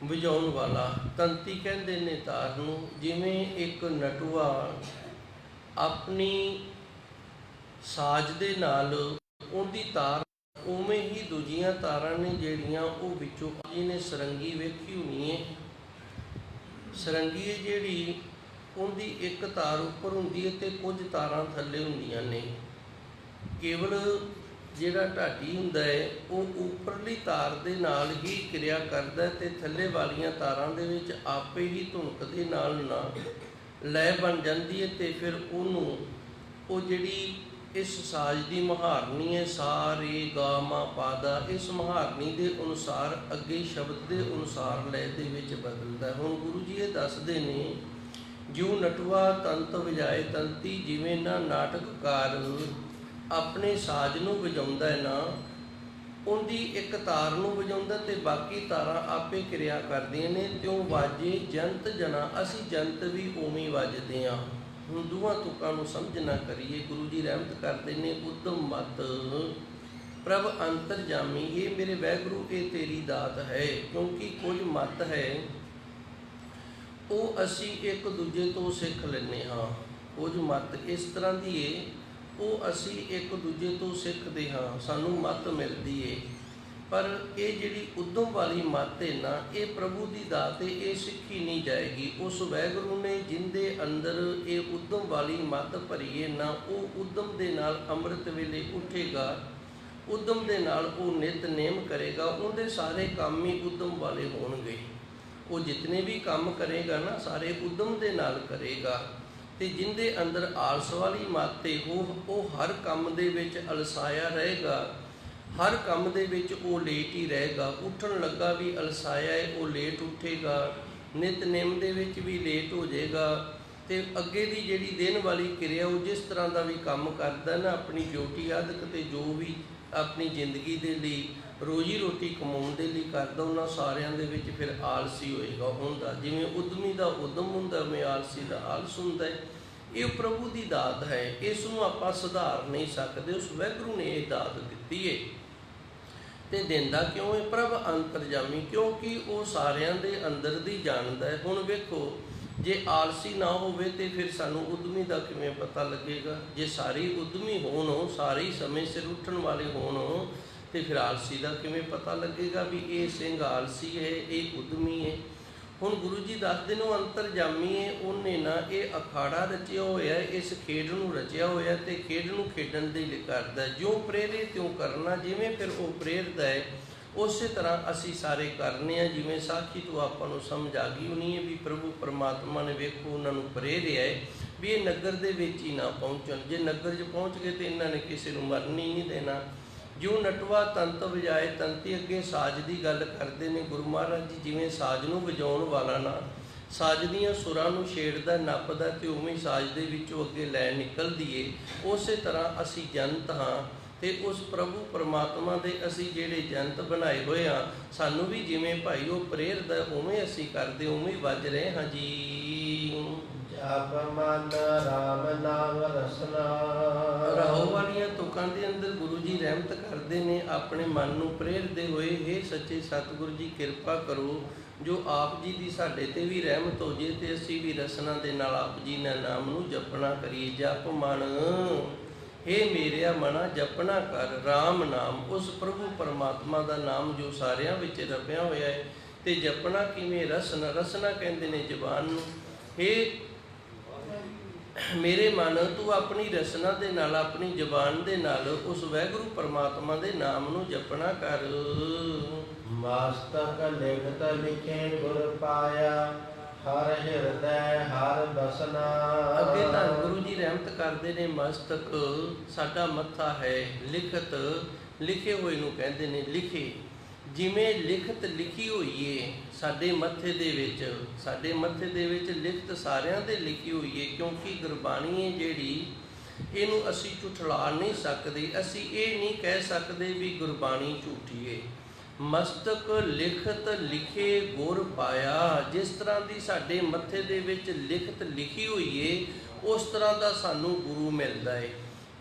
ਵਜਾਉਣ ਵਾਲਾ, ਤੰਤੀ ਕਹਿੰਦੇ ਨੇ ਤਾਰ ਨੂੰ। ਜਿਵੇਂ ਇੱਕ ਨਟੂਆ ਆਪਣੀ ਸਾਜ਼ ਦੇ ਨਾਲ ਉਹਦੀ ਤਾਰ, ਉਵੇਂ ਹੀ ਦੂਜੀਆਂ ਤਾਰਾਂ ਨੇ ਜਿਹੜੀਆਂ ਉਹ ਵਿੱਚੋਂ, ਜਿਹਨੇ ਸਰੰਗੀ ਵੇਖੀ ਹੋਣੀ ਹੈ, ਸਰੰਗੀ ਜਿਹੜੀ ਉਹਦੀ ਇੱਕ ਤਾਰ ਉੱਪਰ ਹੁੰਦੀ ਹੈ ਤੇ ਕੁਝ ਤਾਰਾਂ ਥੱਲੇ ਹੁੰਦੀਆਂ ਨੇ। ਕੇਵਲ ਜਿਹੜਾ ਢਾਡੀ ਹੁੰਦਾ ਹੈ ਉਹ ਉੱਪਰਲੀ ਤਾਰ ਦੇ ਨਾਲ ਹੀ ਕਿਰਿਆ ਕਰਦਾ ਤੇ ਥੱਲੇ ਵਾਲੀਆਂ ਤਾਰਾਂ ਦੇ ਵਿੱਚ ਆਪੇ ਹੀ ਧੁਨਕ ਦੇ ਨਾਲ ਨਾ ਲੈ ਬਣ ਜਾਂਦੀ ਹੈ। ਤੇ ਫਿਰ ਉਹਨੂੰ ਉਹ ਜਿਹੜੀ ਇਸ ਸਾਜ਼ ਦੀ ਮੁਹਾਰਨੀ ਹੈ, ਸਾ ਰੇ ਗਾ ਮਾ ਪਾ ਦਾ, ਇਸ ਮੁਹਾਰਨੀ ਦੇ ਅਨੁਸਾਰ ਅੱਗੇ ਸ਼ਬਦ ਦੇ ਅਨੁਸਾਰ ਲੈ ਦੇ ਵਿੱਚ ਬਦਲਦਾ। ਹੁਣ ਗੁਰੂ ਜੀ ਇਹ ਦੱਸਦੇ ਨੇ ਜਿਉ ਨਟੂਆ ਤੰਤ ਵਜਾਏ ਤੰਤੀ, ਜਿਵੇਂ ਨਾ ਨਾਟਕਕਾਰ ਆਪਣੇ ਸਾਜ਼ ਨੂੰ ਵਜਾਉਂਦਾ ਹੈ ਨਾ, ਉਹਦੀ ਇੱਕ ਤਾਰ ਨੂੰ ਵਜਾਉਂਦਾ ਤੇ ਬਾਕੀ ਤਾਰਾਂ ਆਪੇ ਕਿਰਿਆ ਕਰਦੀਆਂ ਨੇ। ਤਿਉ ਵਾਜੇ ਜੰਤ ਜਨਾ, ਅਸੀਂ ਜੰਤ ਵੀ ਉਵੇਂ ਵੱਜਦੇ ਹਾਂ। ਹੁਣ ਦੋਵਾਂ ਤੁਕਾਂ ਨੂੰ ਸਮਝ ਨਾ ਕਰੀਏ। ਗੁਰੂ ਜੀ ਰਹਿਮਤ ਕਰਦੇ ਨੇ ਉਦਮ ਮਤ ਪ੍ਰਭ ਅੰਤਰਜਾਮੀ, ਇਹ ਮੇਰੇ ਵਾਹਿਗੁਰੂ ਇਹ ਤੇਰੀ ਦਾਤ ਹੈ। ਕਿਉਂਕਿ ਕੁਝ ਮਤ ਹੈ ਉਹ ਅਸੀਂ ਇੱਕ ਦੂਜੇ ਤੋਂ ਸਿੱਖ ਲੈਂਦੇ ਹਾਂ, ਕੁਝ ਮਤ ਇਸ ਤਰ੍ਹਾਂ ਦੀ ਹੈ ਉਹ ਅਸੀਂ ਇੱਕ ਦੂਜੇ ਤੋਂ ਸਿੱਖਦੇ ਹਾਂ, ਸਾਨੂੰ ਮਤ ਮਿਲਦੀ ਹੈ। ਪਰ ਇਹ ਜਿਹੜੀ ਉਦਮ ਵਾਲੀ ਮੱਤ ਹੈ ਨਾ, ਇਹ ਪ੍ਰਭੂ ਦੀ ਦਾਤ ਹੈ, ਇਹ ਸਿੱਖੀ ਨਹੀਂ ਜਾਏਗੀ। ਉਸ ਵਾਹਿਗੁਰੂ ਨੇ ਜਿੰਦੇ ਅੰਦਰ ਇਹ ਉਦਮ ਵਾਲੀ ਮੱਤ ਭਰੀ ਹੈ ਨਾ, ਉਹ ਉਦਮ ਦੇ ਨਾਲ ਅੰਮ੍ਰਿਤ ਵੇਲੇ ਉੱਠੇਗਾ, ਉਦਮ ਦੇ ਨਾਲ ਉਹ ਨਿਤਨੇਮ ਕਰੇਗਾ, ਉਹਦੇ ਸਾਰੇ ਕੰਮ ਹੀ ਉਦਮ ਵਾਲੇ ਹੋਣਗੇ। ਉਹ ਜਿਤਨੇ ਵੀ ਕੰਮ ਕਰੇਗਾ ਨਾ ਸਾਰੇ ਉਦਮ ਦੇ ਨਾਲ ਕਰੇਗਾ। ਤੇ ਜਿੰਦੇ ਅੰਦਰ ਆਲਸ ਵਾਲੀ ਮੱਤ ਹੈ ਉਹ ਹਰ ਕੰਮ ਦੇ ਵਿੱਚ ਅਲਸਾਇਆ ਰਹੇਗਾ, ਹਰ ਕੰਮ ਦੇ ਵਿੱਚ ਉਹ ਲੇਟ ਹੀ ਰਹੇਗਾ। ਉੱਠਣ ਲੱਗਾ ਵੀ ਅਲਸਾਇਆ ਹੈ, ਉਹ ਲੇਟ ਉੱਠੇਗਾ, ਨਿਤਨੇਮ ਦੇ ਵਿੱਚ ਵੀ ਲੇਟ ਹੋ ਜਾਏਗਾ। ਤੇ ਅੱਗੇ ਦੀ ਜਿਹੜੀ ਦਿਨ ਵਾਲੀ ਕਿਰਿਆ ਉਹ ਜਿਸ ਤਰ੍ਹਾਂ ਦਾ ਵੀ ਕੰਮ ਕਰਦਾ ਨਾ, ਆਪਣੀ ਡਿਊਟੀ ਆਦਿਕ ਤੇ ਜੋ ਵੀ ਆਪਣੀ ਜ਼ਿੰਦਗੀ ਦੇ ਲਈ ਰੋਜੀ ਰੋਟੀ ਕਮਾਉਣ ਦੇ ਲਈ ਕਰਦਾ, ਉਹਨਾਂ ਸਾਰਿਆਂ ਦੇ ਵਿੱਚ ਫਿਰ ਆਲਸੀ ਹੋਏਗਾ ਹੁੰਦਾ। ਜਿਵੇਂ ਉਦਮੀ ਦਾ ਉਦਮ ਹੁੰਦਾ ਉਵੇਂ ਆਲਸੀ ਦਾ ਆਲਸ ਹੁੰਦਾ ਹੈ। ਇਹ ਪ੍ਰਭੂ ਦੀ ਦਾਤ ਹੈ, ਇਸ ਨੂੰ ਆਪਾਂ ਸੁਧਾਰ ਨਹੀਂ ਸਕਦੇ। ਉਸ ਵਾਹਿਗੁਰੂ ਨੇ ਇਹ ਦਾਤ ਦਿੱਤੀ ਹੈ ਤੇ ਦਿੰਦਾ ਕਿਉਂ ਹੈ? ਪ੍ਰਭ ਅੰਤਰਜਾਮੀ, ਕਿਉਂਕਿ ਉਹ ਸਾਰਿਆਂ ਦੇ ਅੰਦਰ ਦੀ ਜਾਣਦਾ ਹੈ। ਹੁਣ ਵੇਖੋ, ਜੇ ਆਲਸੀ ਨਾ ਹੋਵੇ ਤੇ ਫਿਰ ਸਾਨੂੰ ਉਦਮੀ ਦਾ ਕਿਵੇਂ ਪਤਾ ਲੱਗੇਗਾ? ਜੇ ਸਾਰੇ ਉਦਮੀ ਹੋਣ, ਸਾਰੇ ਸਮੇਂ ਸਿਰ ਉੱਠਣ ਵਾਲੇ ਹੋਣ, ਤੇ ਫਿਰ ਆਲਸੀ ਦਾ ਕਿਵੇਂ ਪਤਾ ਲੱਗੇਗਾ ਵੀ ਇਹ ਸਿੰਘ ਆਲਸੀ ਹੈ, ਇਹ ਉਦਮੀ ਹੈ? ਹੁਣ ਗੁਰੂ ਜੀ ਦੱਸਦੇ ਨੇ ਅੰਤਰਜਾਮੀ ਹੈ, ਉਹਨੇ ਨਾ ਇਹ ਅਖਾੜਾ ਰਚਿਆ ਹੋਇਆ, ਇਸ ਖੇਡ ਨੂੰ ਰਚਿਆ ਹੋਇਆ ਤੇ ਖੇਡ ਨੂੰ ਖੇਡਣ ਦੇ ਲਈ ਕਰਦਾ। ਜਿਉਂ ਪ੍ਰੇਰੇ ਤਿਉਂ ਕਰਨਾ, ਜਿਵੇਂ ਫਿਰ ਉਹ ਪ੍ਰੇਰਦਾ ਹੈ ਉਸੇ ਤਰ੍ਹਾਂ ਅਸੀਂ ਸਾਰੇ ਕਰਨੇ ਆ। ਜਿਵੇਂ ਸਾਖੀ ਤੋਂ ਆਪਾਂ ਨੂੰ ਸਮਝ ਆ ਗਈ ਹੋਣੀ ਹੈ ਵੀ ਪ੍ਰਭੂ ਪਰਮਾਤਮਾ ਨੇ ਵੇਖੋ ਉਹਨਾਂ ਨੂੰ ਪ੍ਰੇਰਿਆ ਹੈ ਵੀ ਇਹ ਨਗਰ ਦੇ ਵਿੱਚ ਹੀ ਨਾ ਪਹੁੰਚਣ। ਜੇ ਨਗਰ 'ਚ ਪਹੁੰਚ ਗਏ ਤੇ ਇਹਨਾਂ ਨੇ ਕਿਸੇ ਨੂੰ ਮਰਨ ਹੀ ਨਹੀਂ ਦੇਣਾ। ਜਿਉਂ ਨਟਵਾ ਤੰਤ ਵਜਾਏ ਤੰਤੀ, ਅੱਗੇ ਸਾਜ਼ ਦੀ ਗੱਲ ਕਰਦੇ ਨੇ ਗੁਰੂ ਮਹਾਰਾਜ ਜੀ। ਜਿਵੇਂ ਸਾਜ਼ ਨੂੰ ਵਜਾਉਣ ਵਾਲਾ ਨਾ ਸਾਜ਼ ਦੀਆਂ ਸੁਰਾਂ ਨੂੰ ਛੇੜਦਾ ਨੱਪਦਾ ਤੇ ਉਵੇਂ ਸਾਜ਼ ਦੇ ਵਿੱਚੋਂ ਅੱਗੇ ਲੈ ਨਿਕਲਦੀ ਏ, ਉਸੇ ਤਰ੍ਹਾਂ ਅਸੀਂ ਜੰਤ ਹਾਂ। ਤੇ ਉਸ ਪ੍ਰਭੂ ਪਰਮਾਤਮਾ ਦੇ ਅਸੀਂ ਜਿਹੜੇ ਜੰਤ ਬਣਾਏ ਹੋਏ ਆ, ਸਾਨੂੰ ਵੀ ਜਿਵੇਂ ਭਾਈ ਉਹ ਪ੍ਰੇਰਦਾ ਉਵੇਂ ਅਸੀਂ ਕਰਦੇ, ਉਵੇਂ ਵੱਜ ਰਹੇ ਹਾਂ ਜੀ। ਜਪ ਮਨ ਰਾਮ ਨਾਮ ਰਸਨਾ, ਰਾਹੋਂ ਵਾਲੀਆਂ ਤੁਕਾਂ ਦੇ ਅੰਦਰ ਗੁਰੂ ਜੀ ਰਹਿਮਤ ਕਰਦੇ ਨੇ ਆਪਣੇ ਮਨ ਨੂੰ ਪ੍ਰੇਰਦੇ ਹੋਏ। ਹੇ ਸੱਚੇ ਸਤਿਗੁਰੂ ਜੀ, ਕਿਰਪਾ ਕਰੋ ਜੋ ਆਪ ਜੀ ਦੀ ਸਾਡੇ ਤੇ ਵੀ ਰਹਿਮਤ ਹੋ ਜੇ ਤੇ ਅਸੀਂ ਵੀ ਰਸਨਾ ਦੇ ਨਾਲ ਆਪ ਜੀ ਦੇ ਨਾਮ ਨੂੰ ਜਪਣਾ ਕਰੀਏ। ਜਪ ਮਨ, ਹੇ ਮੇਰਿਆ ਮਨਾ ਜਪਣਾ ਕਰ ਰਾਮ ਨਾਮ, ਉਸ ਪ੍ਰਭੂ ਪਰਮਾਤਮਾ ਦਾ ਨਾਮ ਜੋ ਸਾਰਿਆਂ ਵਿੱਚ ਰਪਿਆ ਹੋਇਆ ਹੈ। ਤੇ ਜਪਣਾ ਕਿਵੇਂ? ਰਸਨਾ, ਰਸਨਾ ਕਹਿੰਦੇ ਨੇ ਜ਼ਬਾਨ ਨੂੰ। ਹੇ ਮੇਰੇ ਮਨ ਤੂੰ ਆਪਣੀ ਰਸਨਾ ਦੇ ਨਾਲ, ਆਪਣੀ ਜ਼ਬਾਨ ਦੇ ਨਾਲ ਉਸ ਵਾਹਿਗੁਰੂ ਪਰਮਾਤਮਾ ਦੇ ਨਾਮ ਨੂੰ ਜਪਣਾ ਕਰ। ਮਸਤਕ ਲਿਖਤ ਲਿਖੇ ਗੁਰ ਪਾਇਆ, ਹਰ ਹਿਰਦੈ ਹਰ ਬਸਨਾ। ਅੱਗੇ ਤਾਂ ਗੁਰੂ ਜੀ ਰਹਿਮਤ ਕਰਦੇ ਨੇ, ਮਸਤਕ ਸਾਡਾ ਮੱਥਾ ਹੈ, ਲਿਖਤ ਲਿਖੇ ਹੋਏ ਨੂੰ ਕਹਿੰਦੇ ਨੇ, ਲਿਖੇ ਜਿਵੇਂ ਲਿਖਤ ਲਿਖੀ ਹੋਈ ਏ ਸਾਡੇ ਮੱਥੇ ਦੇ ਵਿੱਚ, ਸਾਡੇ ਮੱਥੇ ਦੇ ਵਿੱਚ ਲਿਖਤ ਸਾਰਿਆਂ ਦੇ ਲਿਖੀ ਹੋਈ ਏ, ਕਿਉਂਕਿ ਗੁਰਬਾਣੀ ਹੈ ਜਿਹੜੀ ਇਹਨੂੰ ਅਸੀਂ ਝੁਠਲਾ ਨਹੀਂ ਸਕਦੇ, ਅਸੀਂ ਇਹ ਨਹੀਂ ਕਹਿ ਸਕਦੇ ਵੀ ਗੁਰਬਾਣੀ ਝੂਠੀ ਏ। ਮਸਤਕ ਲਿਖਤ ਲਿਖੇ ਗੁਰ ਪਾਇਆ, ਜਿਸ ਤਰ੍ਹਾਂ ਦੀ ਸਾਡੇ ਮੱਥੇ ਦੇ ਵਿੱਚ ਲਿਖਤ ਲਿਖੀ ਹੋਈ ਏ ਉਸ ਤਰ੍ਹਾਂ ਦਾ ਸਾਨੂੰ ਗੁਰੂ ਮਿਲਦਾ ਏ।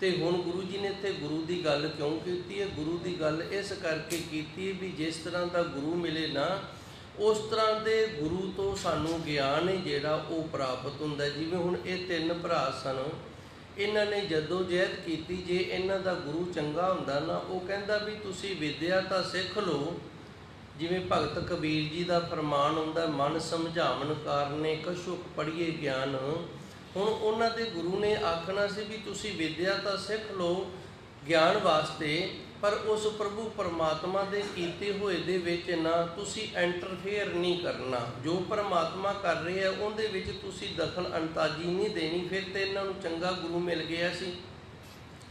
ਤੇ ਹੁਣ ਗੁਰੂ ਜੀ ਨੇ ਇੱਥੇ ਗੁਰੂ ਦੀ ਗੱਲ ਕਿਉਂ ਕੀਤੀ ਹੈ? ਗੁਰੂ ਦੀ ਗੱਲ ਇਸ ਕਰਕੇ ਕੀਤੀ ਹੈ ਵੀ ਜਿਸ ਤਰ੍ਹਾਂ ਦਾ ਗੁਰੂ ਮਿਲੇ ਨਾ, ਉਸ ਤਰ੍ਹਾਂ ਦੇ ਗੁਰੂ ਤੋਂ ਸਾਨੂੰ ਗਿਆਨ ਹੈ ਜਿਹੜਾ ਉਹ ਪ੍ਰਾਪਤ ਹੁੰਦਾ। ਜਿਵੇਂ ਹੁਣ ਇਹ ਤਿੰਨ ਭਰਾ ਸਨ, ਇਹਨਾਂ ਨੇ ਜਦੋਂ ਜਹਿਦ ਕੀਤੀ, ਜੇ ਇਹਨਾਂ ਦਾ ਗੁਰੂ ਚੰਗਾ ਹੁੰਦਾ ਨਾ, ਉਹ ਕਹਿੰਦਾ ਵੀ ਤੁਸੀਂ ਵਿਦਿਆ ਤਾਂ ਸਿੱਖ ਲਓ, ਜਿਵੇਂ ਭਗਤ ਕਬੀਰ ਜੀ ਦਾ ਫਰਮਾਨ ਹੁੰਦਾ, ਮਨ ਸਮਝਾਵਨ ਕਾਰਨੇ ਕਛੁਕ ਪੜ੍ਹੀਏ ਗਿਆਨ। ਹੁਣ ਉਹਨਾਂ ਦੇ ਗੁਰੂ ਨੇ ਆਖਣਾ ਸੀ ਵੀ ਤੁਸੀਂ ਵਿਦਿਆ ਤਾਂ ਸਿੱਖ ਲਓ ਗਿਆਨ ਵਾਸਤੇ, ਪਰ ਉਸ ਪ੍ਰਭੂ ਪਰਮਾਤਮਾ ਦੇ ਕੀਤੇ ਹੋਏ ਦੇ ਵਿੱਚ ਨਾ ਤੁਸੀਂ ਇੰਟਰਫੇਅਰ ਨਹੀਂ ਕਰਨਾ। ਜੋ ਪਰਮਾਤਮਾ ਕਰ ਰਹੇ ਆ ਉਹਦੇ ਵਿੱਚ ਤੁਸੀਂ ਦਖਲ ਅੰਦਾਜ਼ੀ ਨਹੀਂ ਦੇਣੀ। ਫਿਰ ਤੇ ਇਹਨਾਂ ਨੂੰ ਚੰਗਾ ਗੁਰੂ ਮਿਲ ਗਿਆ ਸੀ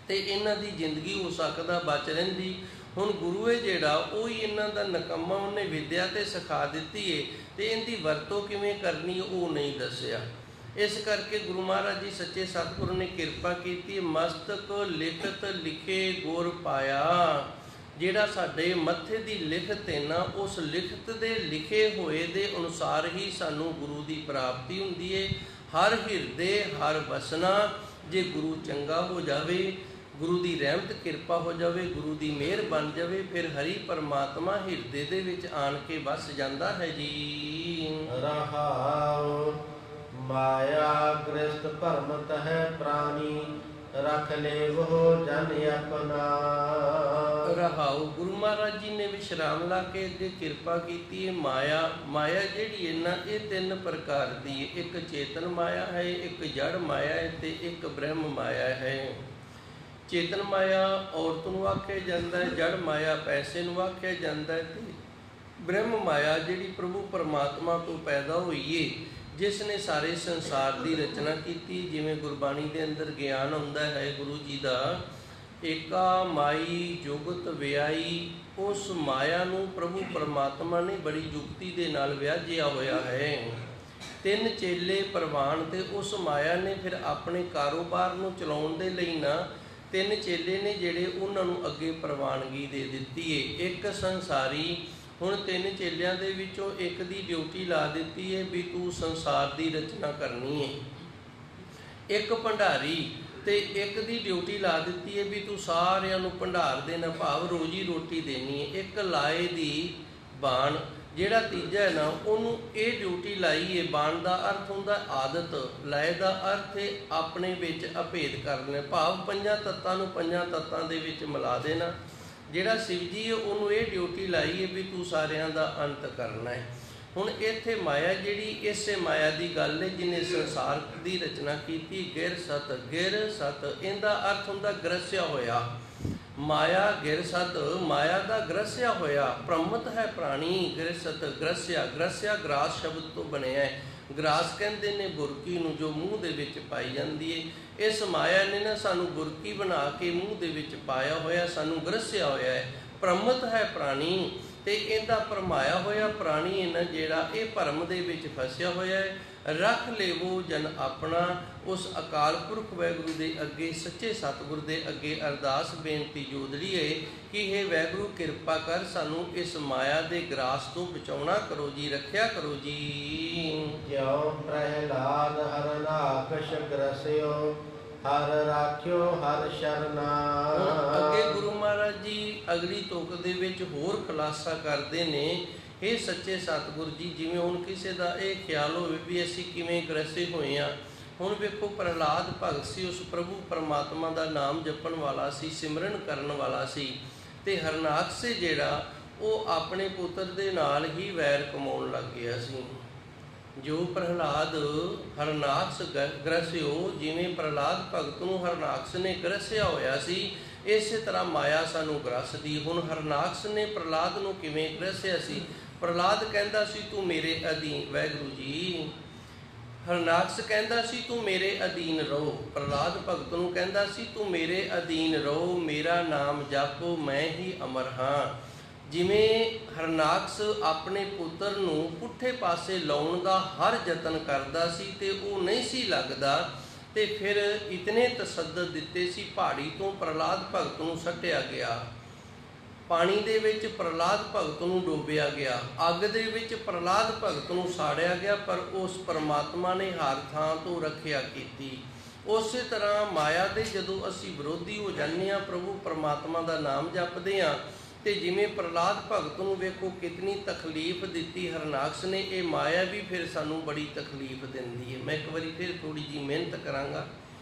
ਤੇ ਇਹਨਾਂ ਦੀ ਜ਼ਿੰਦਗੀ ਹੋ ਸਕਦਾ ਬਚ ਰਹਿੰਦੀ। ਹੁਣ ਗੁਰੂ ਹੈ ਜਿਹੜਾ ਉਹ ਹੀ ਇਹਨਾਂ ਦਾ ਨਕਮਾ, ਉਹਨੇ ਵਿਦਿਆ ਤੇ ਸਿਖਾ ਦਿੱਤੀ ਏ ਤੇ ਇਹਦੀ ਵਰਤੋਂ ਕਿਵੇਂ ਕਰਨੀ ਉਹ ਨਹੀਂ ਦੱਸਿਆ। ਇਸ ਕਰਕੇ ਗੁਰੂ ਮਹਾਰਾਜ ਜੀ ਸੱਚੇ ਸਤਿਗੁਰੂ ਨੇ ਕਿਰਪਾ ਕੀਤੀ, ਮਸਤਕ ਲਿਖਤ ਲਿਖੇ ਗੁਰ ਪਾਇਆ। ਜਿਹੜਾ ਸਾਡੇ ਮੱਥੇ ਦੀ ਲਿਖਤ ਹੈ ਨਾ, ਉਸ ਲਿਖਤ ਦੇ ਲਿਖੇ ਹੋਏ ਦੇ ਅਨੁਸਾਰ ਹੀ ਸਾਨੂੰ ਗੁਰੂ ਦੀ ਪ੍ਰਾਪਤੀ ਹੁੰਦੀ ਹੈ। ਹਰ ਹਿਰਦੇ ਹਰ ਵਸਨਾ, ਜੇ ਗੁਰੂ ਚੰਗਾ ਹੋ ਜਾਵੇ, ਗੁਰੂ ਦੀ ਰਹਿਮਤ ਕਿਰਪਾ ਹੋ ਜਾਵੇ, ਗੁਰੂ ਦੀ ਮਿਹਰ ਬਣ ਜਾਵੇ, ਫਿਰ ਹਰੀ ਪਰਮਾਤਮਾ ਹਿਰਦੇ ਦੇ ਵਿੱਚ ਆਣ ਕੇ ਵਸ ਜਾਂਦਾ ਹੈ ਜੀ। ਰਹਾਉ ਮਾਇਆ ਗ੍ਰਸਤ ਭਰਮਤ ਹੈ ਪ੍ਰਾਨੀ, ਰਖ ਲੇਵੋ ਜਨ ਆਪਨਾ। ਰਹਾਉ ਗੁਰੂ ਮਹਾਰਾਜ ਜੀ ਨੇ ਵਿਸ਼ਰਾਮ ਲਾ ਕੇ ਅੱਗੇ ਕਿਰਪਾ ਕੀਤੀ ਹੈ। ਮਾਇਆ ਜਿਹੜੀ ਹੈ ਨਾ, ਇਹ ਤਿੰਨ ਪ੍ਰਕਾਰ ਦੀ ਹੈ। ਇੱਕ ਚੇਤਨ ਮਾਇਆ ਹੈ, ਇੱਕ ਜੜ ਮਾਇਆ ਹੈ ਤੇ ਇੱਕ ਬ੍ਰਹਮ ਮਾਇਆ ਹੈ। ਚੇਤਨ ਮਾਇਆ ਔਰਤ ਨੂੰ ਆਖਿਆ ਜਾਂਦਾ ਹੈ, ਜੜ ਮਾਇਆ ਪੈਸੇ ਨੂੰ ਆਖਿਆ ਜਾਂਦਾ ਹੈ ਤੇ ਬ੍ਰਹਮ ਮਾਇਆ ਜਿਹੜੀ ਪ੍ਰਭੂ ਪਰਮਾਤਮਾ ਤੋਂ ਪੈਦਾ ਹੋਈ ਏ, ਜਿਸ ਨੇ ਸਾਰੇ ਸੰਸਾਰ ਦੀ ਰਚਨਾ ਕੀਤੀ। ਜਿਵੇਂ ਗੁਰਬਾਣੀ ਦੇ ਅੰਦਰ ਗਿਆਨ ਹੁੰਦਾ ਹੈ ਗੁਰੂ ਜੀ ਦਾ, ਏਕਾ ਮਾਈ ਜੁਗਤ ਵਿਆਈ, ਉਸ ਮਾਇਆ ਨੂੰ ਪ੍ਰਭੂ ਪਰਮਾਤਮਾ ਨੇ ਬੜੀ ਯੁਕਤੀ ਦੇ ਨਾਲ ਵਿਆਜਿਆ ਹੋਇਆ ਹੈ। ਤਿੰਨ ਚੇਲੇ ਪ੍ਰਵਾਨ ਤੇ ਉਸ ਮਾਇਆ ਨੇ ਫਿਰ ਆਪਣੇ ਕਾਰੋਬਾਰ ਨੂੰ ਚਲਾਉਣ ਦੇ ਲਈ ਨਾ, ਤਿੰਨ ਚੇਲੇ ਨੇ ਜਿਹੜੇ ਉਹਨਾਂ ਨੂੰ ਅੱਗੇ ਪ੍ਰਵਾਨਗੀ ਦੇ ਦਿੱਤੀ ਏ। ਇੱਕ ਸੰਸਾਰੀ, ਹੁਣ ਤਿੰਨ ਚੇਲਿਆਂ ਦੇ ਵਿੱਚੋਂ ਇੱਕ ਦੀ ਡਿਊਟੀ ਲਾ ਦਿੱਤੀ ਹੈ ਵੀ ਤੂੰ ਸੰਸਾਰ ਦੀ ਰਚਨਾ ਕਰਨੀ ਹੈ। ਇੱਕ ਭੰਡਾਰੀ ਤੇ ਇੱਕ ਦੀ ਡਿਊਟੀ ਲਾ ਦਿੱਤੀ ਹੈ ਵੀ ਤੂੰ ਸਾਰਿਆਂ ਨੂੰ ਭੰਡਾਰ ਦੇਣਾ, ਭਾਵ ਰੋਜੀ ਰੋਟੀ ਦੇਣੀ ਹੈ। ਇੱਕ ਲਾਏ ਦੀ ਬਾਣ, ਜਿਹੜਾ ਤੀਜਾ ਹੈ ਨਾ, ਉਹਨੂੰ ਇਹ ਡਿਊਟੀ ਲਾਈ ਹੈ। ਬਾਣ ਦਾ ਅਰਥ ਹੁੰਦਾ ਆਦਤ, ਲਾਏ ਦਾ ਅਰਥ ਹੈ ਆਪਣੇ ਵਿੱਚ ਅਭੇਦ ਕਰਨਾ, ਭਾਵ ਪੰਜਾਂ ਤੱਤਾਂ ਨੂੰ ਪੰਜਾਂ ਤੱਤਾਂ ਦੇ ਵਿੱਚ ਮਿਲਾ ਦੇਣਾ। ਜਿਹੜਾ ਸ਼ਿਵ ਜੀ ਹੈ ਉਹਨੂੰ ਇਹ ਡਿਊਟੀ ਲਾਈ ਹੈ ਵੀ ਤੂੰ ਸਾਰਿਆਂ ਦਾ ਅੰਤ ਕਰਨਾ ਹੈ। ਹੁਣ ਇੱਥੇ ਮਾਇਆ ਜਿਹੜੀ, ਇਸੇ ਮਾਇਆ ਦੀ ਗੱਲ ਹੈ ਜਿਹਨੇ ਸੰਸਾਰ ਦੀ ਰਚਨਾ ਕੀਤੀ। ਗਿਰ ਸਤ, ਇਹਦਾ ਅਰਥ ਹੁੰਦਾ ਗ੍ਰਸਿਆ ਹੋਇਆ। ਮਾਇਆ ਗਿਰ ਸਤ, ਮਾਇਆ ਦਾ ਗ੍ਰਸਿਆ ਹੋਇਆ। ਪ੍ਰਮਤ ਹੈ ਪ੍ਰਾਣੀ, ਗਿਰ ਸਤ ਗ੍ਰਸਿਆ ਗ੍ਰਾਸ ਸ਼ਬਦ ਤੋਂ ਬਣਿਆ ਹੈ। ਗ੍ਰਾਸ ਕਹਿੰਦੇ ਨੇ ਬੁਰਕੀ ਨੂੰ, ਜੋ ਮੂੰਹ ਦੇ ਵਿੱਚ ਪਾਈ ਜਾਂਦੀ ਹੈ। ਇਸ ਮਾਇਆ ਨੇ ਨਾ ਸਾਨੂੰ ਬੁਰਕੀ ਬਣਾ ਕੇ ਮੂੰਹ ਦੇ ਵਿੱਚ ਪਾਇਆ ਹੋਇਆ, ਸਾਨੂੰ ਗ੍ਰਸਿਆ ਹੋਇਆ ਹੈ। ਪ੍ਰਮਤ ਹੈ ਪ੍ਰਾਣੀ, ਤੇ ਇਹਦਾ ਭਰਮਾਇਆ ਹੋਇਆ ਪ੍ਰਾਣੀ ਹੈ ਨਾ ਜਿਹੜਾ, ਇਹ ਭਰਮ ਦੇ ਵਿੱਚ ਫਸਿਆ ਹੋਇਆ ਹੈ। ਰੱਖ ਲੇਵੋ ਜਨ ਆਪਣਾ, ਉਸ ਅਕਾਲ ਪੁਰਖ ਵਾਹਿਗੁਰੂ ਦੇ ਅੱਗੇ, ਸੱਚੇ ਸਤਿਗੁਰ ਦੇ ਅੱਗੇ ਅਰਦਾਸ ਬੇਨਤੀ ਜੋਦੜੀ ਹੈ ਕਿ ਇਹ ਵਾਹਿਗੁਰੂ ਕਿਰਪਾ ਕਰ, ਸਾਨੂੰ ਇਸ ਮਾਇਆ ਦੇ ਗ੍ਰਾਸ ਤੋਂ ਬਚਾਉਣਾ ਕਰੋ ਜੀ, ਰੱਖਿਆ ਕਰੋ ਜੀ। ਜਿਉ ਪ੍ਰਹਿਲਾਦ ਹਰਨਾਕਸ਼ ਗ੍ਰਸਿਓ, ਹਰ ਰਾਖਿਓ ਹਰ ਸ਼ਰਨਾ। ਅੱਗੇ ਗੁਰੂ ਮਹਾਰਾਜ ਜੀ ਅਗਲੀ ਤੁਕ ਦੇ ਵਿੱਚ ਹੋਰ ਖੁਲਾਸਾ ਕਰਦੇ ਨੇ, ਇਹ ਸੱਚੇ ਸਤਿਗੁਰ ਜੀ, ਜਿਵੇਂ ਹੁਣ ਕਿਸੇ ਦਾ ਇਹ ਖਿਆਲ ਹੋਵੇ ਵੀ ਅਸੀਂ ਕਿਵੇਂ ਗ੍ਰਸੇ ਹੋਏ ਹਾਂ। ਹੁਣ ਵੇਖੋ, ਪ੍ਰਹਿਲਾਦ ਭਗਤ ਸੀ, ਉਸ ਪ੍ਰਭੂ ਪਰਮਾਤਮਾ ਦਾ ਨਾਮ ਜਪਣ ਵਾਲਾ ਸੀ, ਸਿਮਰਨ ਕਰਨ ਵਾਲਾ ਸੀ। ਤੇ ਹਰਨਾਕਸ਼ ਜਿਹੜਾ, ਉਹ ਆਪਣੇ ਪੁੱਤਰ ਦੇ ਨਾਲ ਹੀ ਵੈਰ ਕਮਾਉਣ ਲੱਗ ਗਿਆ ਸੀ। ਜੋ ਪ੍ਰਹਲਾਦ ਹਰਨਾਕਸ ਗ੍ਰਸਿਓ, ਜਿਵੇਂ ਪ੍ਰਹਲਾਦ ਭਗਤ ਨੂੰ ਹਰਨਾਕਸ ਨੇ ਗ੍ਰਸਿਆ ਹੋਇਆ ਸੀ, ਇਸੇ ਤਰ੍ਹਾਂ ਮਾਇਆ ਸਾਨੂੰ ਗ੍ਰਸਦੀ। ਹੁਣ ਹਰਨਾਕਸ ਨੇ ਪ੍ਰਹਲਾਦ ਨੂੰ ਕਿਵੇਂ ਗ੍ਰਸਿਆ ਸੀ? ਪ੍ਰਹਲਾਦ ਕਹਿੰਦਾ ਸੀ ਤੂੰ ਮੇਰੇ ਅਧੀਨ, ਵਾਹਿਗੁਰੂ ਜੀ, ਹਰਨਾਕਸ ਕਹਿੰਦਾ ਸੀ ਤੂੰ ਮੇਰੇ ਅਧੀਨ ਰਹੋ। ਪ੍ਰਹਲਾਦ ਭਗਤ ਨੂੰ ਕਹਿੰਦਾ ਸੀ ਤੂੰ ਮੇਰੇ ਅਧੀਨ ਰਹੋ, ਮੇਰਾ ਨਾਮ ਜਪੋ, ਮੈਂ ਹੀ ਅਮਰ ਹਾਂ। ਜਿਵੇਂ ਹਰਨਾਕਸ ਆਪਣੇ ਪੁੱਤਰ ਨੂੰ ਪੁੱਠੇ ਪਾਸੇ ਲਾਉਣ ਦਾ ਹਰ ਯਤਨ ਕਰਦਾ ਸੀ ਤੇ ਉਹ ਨਹੀਂ ਸੀ ਲੱਗਦਾ, ਤੇ ਫਿਰ ਇਤਨੇ ਤਸੱਦਦ ਦਿੱਤੇ ਸੀ, ਪਹਾੜੀ ਤੋਂ ਪ੍ਰਹਲਾਦ ਭਗਤ ਨੂੰ ਸੱਟਿਆ ਗਿਆ, ਪਾਣੀ ਦੇ ਵਿੱਚ ਪ੍ਰਹਲਾਦ ਭਗਤ ਨੂੰ ਡੋਬਿਆ ਗਿਆ, ਅੱਗ ਦੇ ਵਿੱਚ ਪ੍ਰਹਲਾਦ ਭਗਤ ਨੂੰ ਸਾੜਿਆ ਗਿਆ, ਪਰ ਉਸ ਪਰਮਾਤਮਾ ਨੇ ਹਰ ਥਾਂ ਤੋਂ ਰੱਖਿਆ ਕੀਤੀ। ਉਸੇ ਤਰ੍ਹਾਂ ਮਾਇਆ ਦੇ ਜਦੋਂ ਅਸੀਂ ਵਿਰੋਧੀ ਹੋ ਜਾਂਦੇ ਹਾਂ, ਪ੍ਰਭੂ ਪਰਮਾਤਮਾ ਦਾ ਨਾਮ ਜਪਦੇ ਹਾਂ, ਤੇ ਜਿਵੇਂ ਪ੍ਰਹਲਾਦ ਭਗਤ ਨੂੰ ਵੇਖੋ ਕਿਤਨੀ ਤਕਲੀਫ ਦਿੱਤੀ ਹਰਨਾਕਸ ਨੇ, ਇਹ ਮਾਇਆ ਵੀ ਫਿਰ ਸਾਨੂੰ ਬੜੀ ਤਕਲੀਫ ਦਿੰਦੀ ਹੈ। ਮੈਂ ਇੱਕ ਵਾਰੀ ਫਿਰ ਥੋੜ੍ਹੀ ਜਿਹੀ ਮਿਹਨਤ ਕਰਾਂਗਾ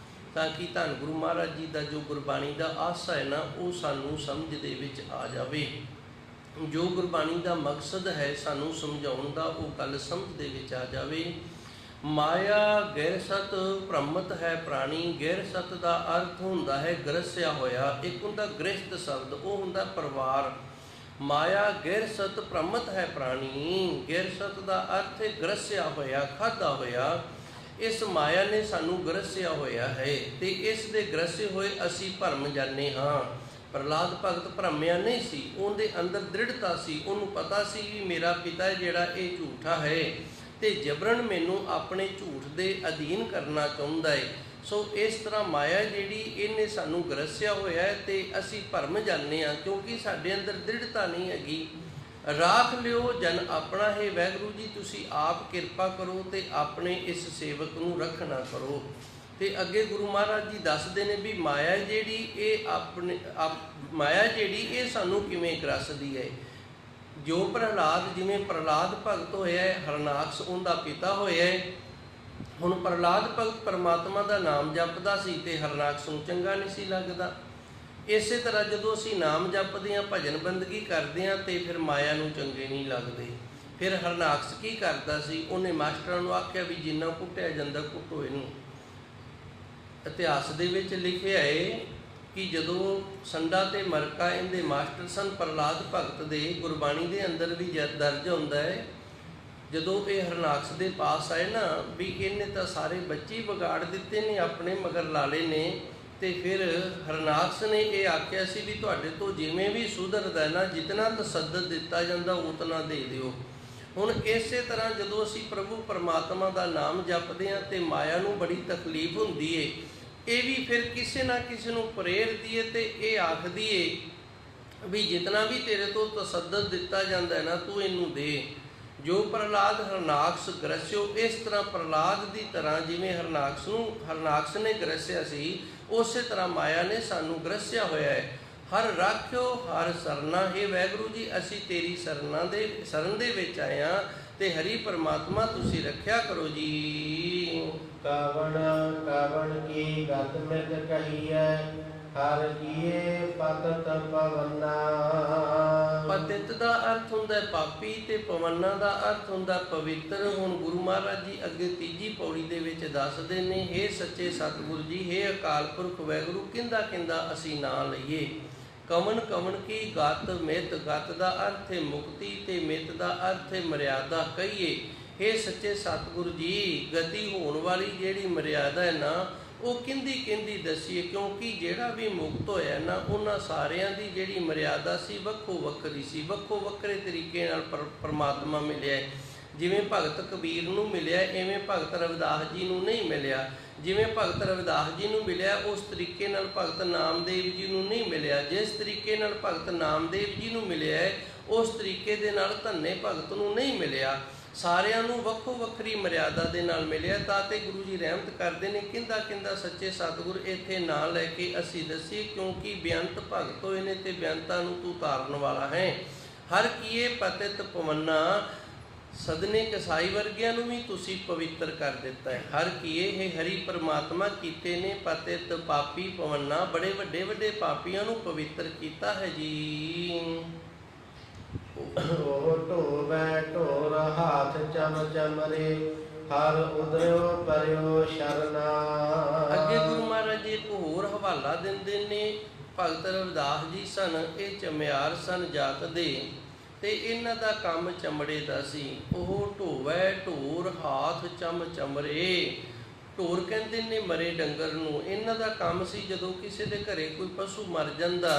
ਤਾਂ ਕਿ ਧੰਨ ਗੁਰੂ ਮਹਾਰਾਜ ਜੀ ਦਾ ਜੋ ਗੁਰਬਾਣੀ ਦਾ ਆਸਾ ਹੈ ਨਾ, ਉਹ ਸਾਨੂੰ ਸਮਝ ਦੇ ਵਿੱਚ ਆ ਜਾਵੇ। ਜੋ ਗੁਰਬਾਣੀ ਦਾ ਮਕਸਦ ਹੈ ਸਾਨੂੰ ਸਮਝਾਉਣ ਦਾ, ਉਹ ਗੱਲ ਸਮਝ ਦੇ ਵਿੱਚ ਆ ਜਾਵੇ। ਮਾਇਆ ਗੈਰ ਸਤ ਭ੍ਰਮਤ ਹੈ ਪ੍ਰਾਣੀ। ਗੈਰ ਸਤ ਦਾ ਅਰਥ ਹੁੰਦਾ ਹੈ ਗ੍ਰਸਿਆ ਹੋਇਆ। ਇੱਕ ਹੁੰਦਾ ਗ੍ਰਸਤ ਸ਼ਬਦ, ਉਹ ਹੁੰਦਾ ਪਰਿਵਾਰ। ਮਾਇਆ ਗੈਰ ਸਤ ਭ੍ਰਮਤ ਹੈ ਪ੍ਰਾਣੀ। ਗੈਰ ਸਤ ਦਾ ਅਰਥ ਹੈ ਗ੍ਰਸਿਆ ਹੋਇਆ, ਖਾਧਾ ਹੋਇਆ। ਇਸ ਮਾਇਆ ਨੇ ਸਾਨੂੰ ਗ੍ਰਸਿਆ ਹੋਇਆ ਹੈ ਤੇ ਇਸ ਦੇ ਗ੍ਰਸੇ ਹੋਏ ਅਸੀਂ ਭਰਮ ਜਾਂਦੇ ਹਾਂ। ਪ੍ਰਹਲਾਦ ਭਗਤ ਭਰਮਿਆ ਨਹੀਂ ਸੀ, ਉਹਦੇ ਅੰਦਰ ਦ੍ਰਿੜਤਾ ਸੀ, ਉਹਨੂੰ ਪਤਾ ਸੀ ਵੀ ਮੇਰਾ ਪਿਤਾ ਜਿਹੜਾ ਇਹ ਝੂਠਾ ਹੈ ਤੇ ਜਬਰਨ ਮੈਨੂੰ ਆਪਣੇ ਝੂਠ ਦੇ ਅਧੀਨ ਕਰਨਾ ਚਾਹੁੰਦਾ ਹੈ। ਸੋ ਇਸ ਤਰ੍ਹਾਂ ਮਾਇਆ ਜਿਹੜੀ ਇਹਨੇ ਸਾਨੂੰ ਗ੍ਰਸਿਆ ਹੋਇਆ ਹੈ ਤੇ ਅਸੀਂ ਭਰਮ ਜਾਂਦੇ ਹਾਂ, ਕਿਉਂਕਿ ਸਾਡੇ ਅੰਦਰ ਦ੍ਰਿੜਤਾ ਨਹੀਂ ਹੈਗੀ। ਰਾਖ ਲਿਓ ਜਨ ਆਪਣਾ ਹੈ, ਵਾਹਿਗੁਰੂ ਜੀ ਤੁਸੀਂ ਆਪ ਕਿਰਪਾ ਕਰੋ ਤੇ ਆਪਣੇ ਇਸ ਸੇਵਕ ਨੂੰ ਰੱਖਣਾ ਕਰੋ। ਤੇ ਅੱਗੇ ਗੁਰੂ ਮਹਾਰਾਜ ਜੀ ਦੱਸਦੇ ਨੇ ਵੀ ਮਾਇਆ ਜਿਹੜੀ ਇਹ ਸਾਨੂੰ ਕਿਵੇਂ ਗ੍ਰਸਦੀ ਹੈ। ਜੋ ਪ੍ਰਹਲਾਦ, ਜਿਵੇਂ ਪ੍ਰਹਲਾਦ ਭਗਤ ਹੋਇਆ ਹੈ, ਹਰਨਾਕਸ ਉਹਦਾ ਪਿਤਾ ਹੋਇਆ ਹੈ। ਹੁਣ ਪ੍ਰਹਲਾਦ ਭਗਤ ਪਰਮਾਤਮਾ ਦਾ ਨਾਮ ਜਪਦਾ ਸੀ ਤੇ ਹਰਨਾਕਸ ਨੂੰ ਚੰਗਾ ਨਹੀਂ ਸੀ ਲੱਗਦਾ। ਇਸੇ ਤਰ੍ਹਾਂ ਜਦੋਂ ਅਸੀਂ ਨਾਮ ਜਪਦੇ ਹਾਂ, ਭਜਨ ਬੰਦਗੀ ਕਰਦੇ ਹਾਂ, ਤੇ ਫਿਰ ਮਾਇਆ ਨੂੰ ਚੰਗੇ ਨਹੀਂ ਲੱਗਦੇ। ਫਿਰ ਹਰਨਾਕਸ ਕੀ ਕਰਦਾ ਸੀ? ਉਹਨੇ ਮਾਸਟਰਾਂ ਨੂੰ ਆਖਿਆ ਵੀ ਜਿੰਨਾ ਕੁੱਟਿਆ ਜਾਂਦਾ ਕੁੱਟੋ ਇਹਨੂੰ। ਇਤਿਹਾਸ ਦੇ ਵਿੱਚ ਲਿਖਿਆ ਹੈ ਕਿ ਜਦੋਂ ਸੰਡਾ ਤੇ ਮਰਕਾ ਇਹਦੇ ਮਾਸਟਰ ਸਨ ਪ੍ਰਹਲਾਦ ਭਗਤ ਦੇ, ਗੁਰਬਾਣੀ ਦੇ ਅੰਦਰ ਵੀ ਦਰਜ ਹੁੰਦਾ ਹੈ, ਜਦੋਂ ਇਹ ਹਰਨਾਕਸ ਦੇ ਪਾਸ ਆਏ ਨਾ ਵੀ ਇਹਨੇ ਤਾਂ ਸਾਰੇ ਬੱਚੇ ਵਿਗਾੜ ਦਿੱਤੇ ਨੇ ਆਪਣੇ ਮਗਰ ਲਾਲੇ ਨੇ, ਤੇ ਫਿਰ ਹਰਨਾਕਸ ਨੇ ਇਹ ਆਖਿਆ ਸੀ ਵੀ ਤੁਹਾਡੇ ਤੋਂ ਜਿਵੇਂ ਵੀ ਸੁਧਰਦਾ ਨਾ, ਜਿਤਨਾ ਤਸੱਦਦ ਦਿੱਤਾ ਜਾਂਦਾ ਉਤਨਾ ਦੇ ਦਿਓ। ਹੁਣ ਇਸੇ ਤਰ੍ਹਾਂ ਜਦੋਂ ਅਸੀਂ ਪ੍ਰਭੂ ਪਰਮਾਤਮਾ ਦਾ ਨਾਮ ਜਪਦੇ ਹਾਂ ਤੇ ਮਾਇਆ ਨੂੰ ਬੜੀ ਤਕਲੀਫ ਹੁੰਦੀ ਏ, ਇਹ ਵੀ ਫਿਰ ਕਿਸੇ ਨਾ ਕਿਸੇ ਨੂੰ ਪ੍ਰੇਰਦੀ ਏ ਤੇ ਇਹ ਆਖਦੀ ਏ ਵੀ ਜਿਤਨਾ ਵੀ ਤੇਰੇ ਤੋਂ ਤਸੱਦਦ ਦਿੱਤਾ ਜਾਂਦਾ ਹੈ ਨਾ, ਤੂੰ ਇਹਨੂੰ ਦੇ। ਜੋ ਪ੍ਰਹਲਾਦ ਹਰਨਾਕਸ ਗ੍ਰਸਿਓ, ਇਸ ਤਰ੍ਹਾਂ ਪ੍ਰਹਲਾਦ ਦੀ ਤਰ੍ਹਾਂ ਜਿਵੇਂ ਹਰਨਾਕਸ ਨੇ ਗ੍ਰਸਿਆ ਸੀ, ਉਸੇ ਤਰ੍ਹਾਂ ਮਾਇਆ ਨੇ ਸਾਨੂੰ ਗ੍ਰਸਿਆ ਹੋਇਆ ਹੈ। ਹਰ ਰਾਖਿਓ ਹਰ ਸਰਨਾ, ਹੈ ਵਾਹਿਗੁਰੂ ਜੀ ਅਸੀਂ ਤੇਰੀ ਸ਼ਰਨ ਦੇ ਵਿੱਚ ਆਏ ਹਾਂ ਤੇ ਹਰੀ ਪਰਮਾਤਮਾ ਤੁਸੀਂ ਰੱਖਿਆ ਕਰੋ ਜੀ। ਕਾਵਣ ਕੀ ਗਤ ਮਿਤ ਕਹੀਐ, ਹਰ ਕੀਏ ਪਤਿਤ ਪਵਨਾ। ਪਤਿਤ ਦਾ ਅਰਥ ਹੁੰਦਾ ਪਾਪੀ ਤੇ ਪਵਨਾ ਦਾ ਅਰਥ ਹੁੰਦਾ ਪਵਿੱਤਰ। ਹੁਣ ਗੁਰੂ ਮਹਾਰਾਜ ਜੀ ਅੱਗੇ ਤੀਜੀ ਪੌੜੀ ਦੇ ਵਿੱਚ ਦੱਸਦੇ ਨੇ, ਹੇ ਸੱਚੇ ਸਤਿਗੁਰੂ ਜੀ, ਹੇ ਅਕਾਲ ਪੁਰਖ ਵਾਹਿਗੁਰੂ, ਕਿੰਦਾ ਕਿੰਦਾ ਅਸੀਂ ਨਾਂ ਲਈਏ। ਕਵਣ ਕਵਣ ਕੀ ਗਤ ਮਿਤ, ਗਤ ਦਾ ਅਰਥ ਹੈ ਮੁਕਤੀ ਤੇ ਮਿਤ ਦਾ ਅਰਥ ਹੈ ਮਰਿਆਦਾ ਕਹੀਏ। ਹੇ ਸੱਚੇ ਸਤਿਗੁਰੂ ਜੀ, ਗਤੀ ਹੋਣ ਵਾਲੀ ਜਿਹੜੀ ਮਰਿਆਦਾ ਹੈ ਨਾ, ਉਹ ਕਿੰਦੀ ਦੱਸੀਏ, ਕਿਉਂਕਿ ਜਿਹੜਾ ਵੀ ਮੁਕਤ ਹੋਇਆ ਨਾ, ਉਹਨਾਂ ਸਾਰਿਆਂ ਦੀ ਜਿਹੜੀ ਮਰਿਆਦਾ ਸੀ ਵੱਖੋ ਵੱਖਰੀ ਸੀ, ਵੱਖੋ ਵੱਖਰੇ ਤਰੀਕੇ ਨਾਲ ਪਰਮਾਤਮਾ ਮਿਲਿਆ। ਜਿਵੇਂ ਭਗਤ ਕਬੀਰ ਨੂੰ ਮਿਲਿਆ, ਇਵੇਂ ਭਗਤ ਰਵਿਦਾਸ ਜੀ ਨੂੰ ਨਹੀਂ ਮਿਲਿਆ। ਜਿਵੇਂ ਭਗਤ ਰਵਿਦਾਸ ਜੀ ਨੂੰ ਮਿਲਿਆ, ਉਸ ਤਰੀਕੇ ਨਾਲ ਭਗਤ ਨਾਮਦੇਵ ਜੀ ਨੂੰ ਨਹੀਂ ਮਿਲਿਆ। ਜਿਸ ਤਰੀਕੇ ਨਾਲ ਭਗਤ ਨਾਮਦੇਵ ਜੀ ਨੂੰ ਮਿਲਿਆ, ਉਸ ਤਰੀਕੇ ਦੇ ਨਾਲ ਧੰਨੇ ਭਗਤ ਨੂੰ ਨਹੀਂ ਮਿਲਿਆ। ਸਾਰਿਆਂ ਨੂੰ ਵੱਖੋ ਵੱਖਰੀ ਮਰਿਆਦਾ ਦੇ ਨਾਲ ਮਿਲਿਆ। ਤਾਂ ਤੇ ਗੁਰੂ ਜੀ ਰਹਿਮਤ ਕਰਦੇ ਨੇ, ਕਿੰਦਾ ਕਿੰਦਾ ਸੱਚੇ ਸਤਿਗੁਰ ਇੱਥੇ ਨਾਂ ਲੈ ਕੇ ਅਸੀਂ ਦੱਸੀਏ, ਕਿਉਂਕਿ ਬੇਅੰਤ ਭਗਤ ਹੋਏ ਨੇ ਤੇ ਬੇਅੰਤਾਂ ਨੂੰ ਤੂੰ ਤਾਰਨ ਵਾਲਾ ਹੈ। ਹਰ ਕੀਏ ਪਤਿਤ ਪਵੰਨਾ, ਸਦਨੇ ਕਸਾਈ ਵਰਗਿਆਂ ਨੂੰ ਵੀ ਤੁਸੀਂ ਪਵਿੱਤਰ ਕਰ ਦਿੱਤਾ ਹੈ। ਹਰ ਕੀਏ, ਇਹ ਹਰੀ ਪਰਮਾਤਮਾ ਕੀਤੇ ਨੇ ਪਤਿਤ ਪਾਪੀ ਪਵੰਨਾ, ਬੜੇ ਵੱਡੇ ਪਾਪੀਆਂ ਨੂੰ ਪਵਿੱਤਰ ਕੀਤਾ ਹੈ ਜੀ। ਉਹ ਢੋਵੈ ਢੋਰ ਹਾਥ ਚਮ ਚਮਰੇ, ਹਰ ਉਦਰਿਓ ਪਰਿਓ ਸ਼ਰਨਾ। ਅੱਗੇ ਗੁਰੂ ਮਹਾਰਾਜ ਜੀ ਇੱਕ ਹੋਰ ਹਵਾਲਾ ਦਿੰਦੇ ਨੇ। ਭਗਤ ਰਵਿਦਾਸ ਜੀ ਸਨ, ਇਹ ਚਮਿਆਰ ਸਨ ਜਾਤ ਦੇ, ਤੇ ਇਹਨਾਂ ਦਾ ਕੰਮ ਚਮੜੇ ਦਾ ਸੀ। ਉਹ ਢੋਵੈ ਢੋਰ ਹਾਥ ਚਮ ਚਮਰੇ। ਢੋਰ ਕਹਿੰਦੇ ਨੇ ਮਰੇ ਡੰਗਰ ਨੂੰ। ਇਹਨਾਂ ਦਾ ਕੰਮ ਸੀ ਜਦੋਂ ਕਿਸੇ ਦੇ ਘਰੇ ਕੋਈ ਪਸ਼ੂ ਮਰ ਜਾਂਦਾ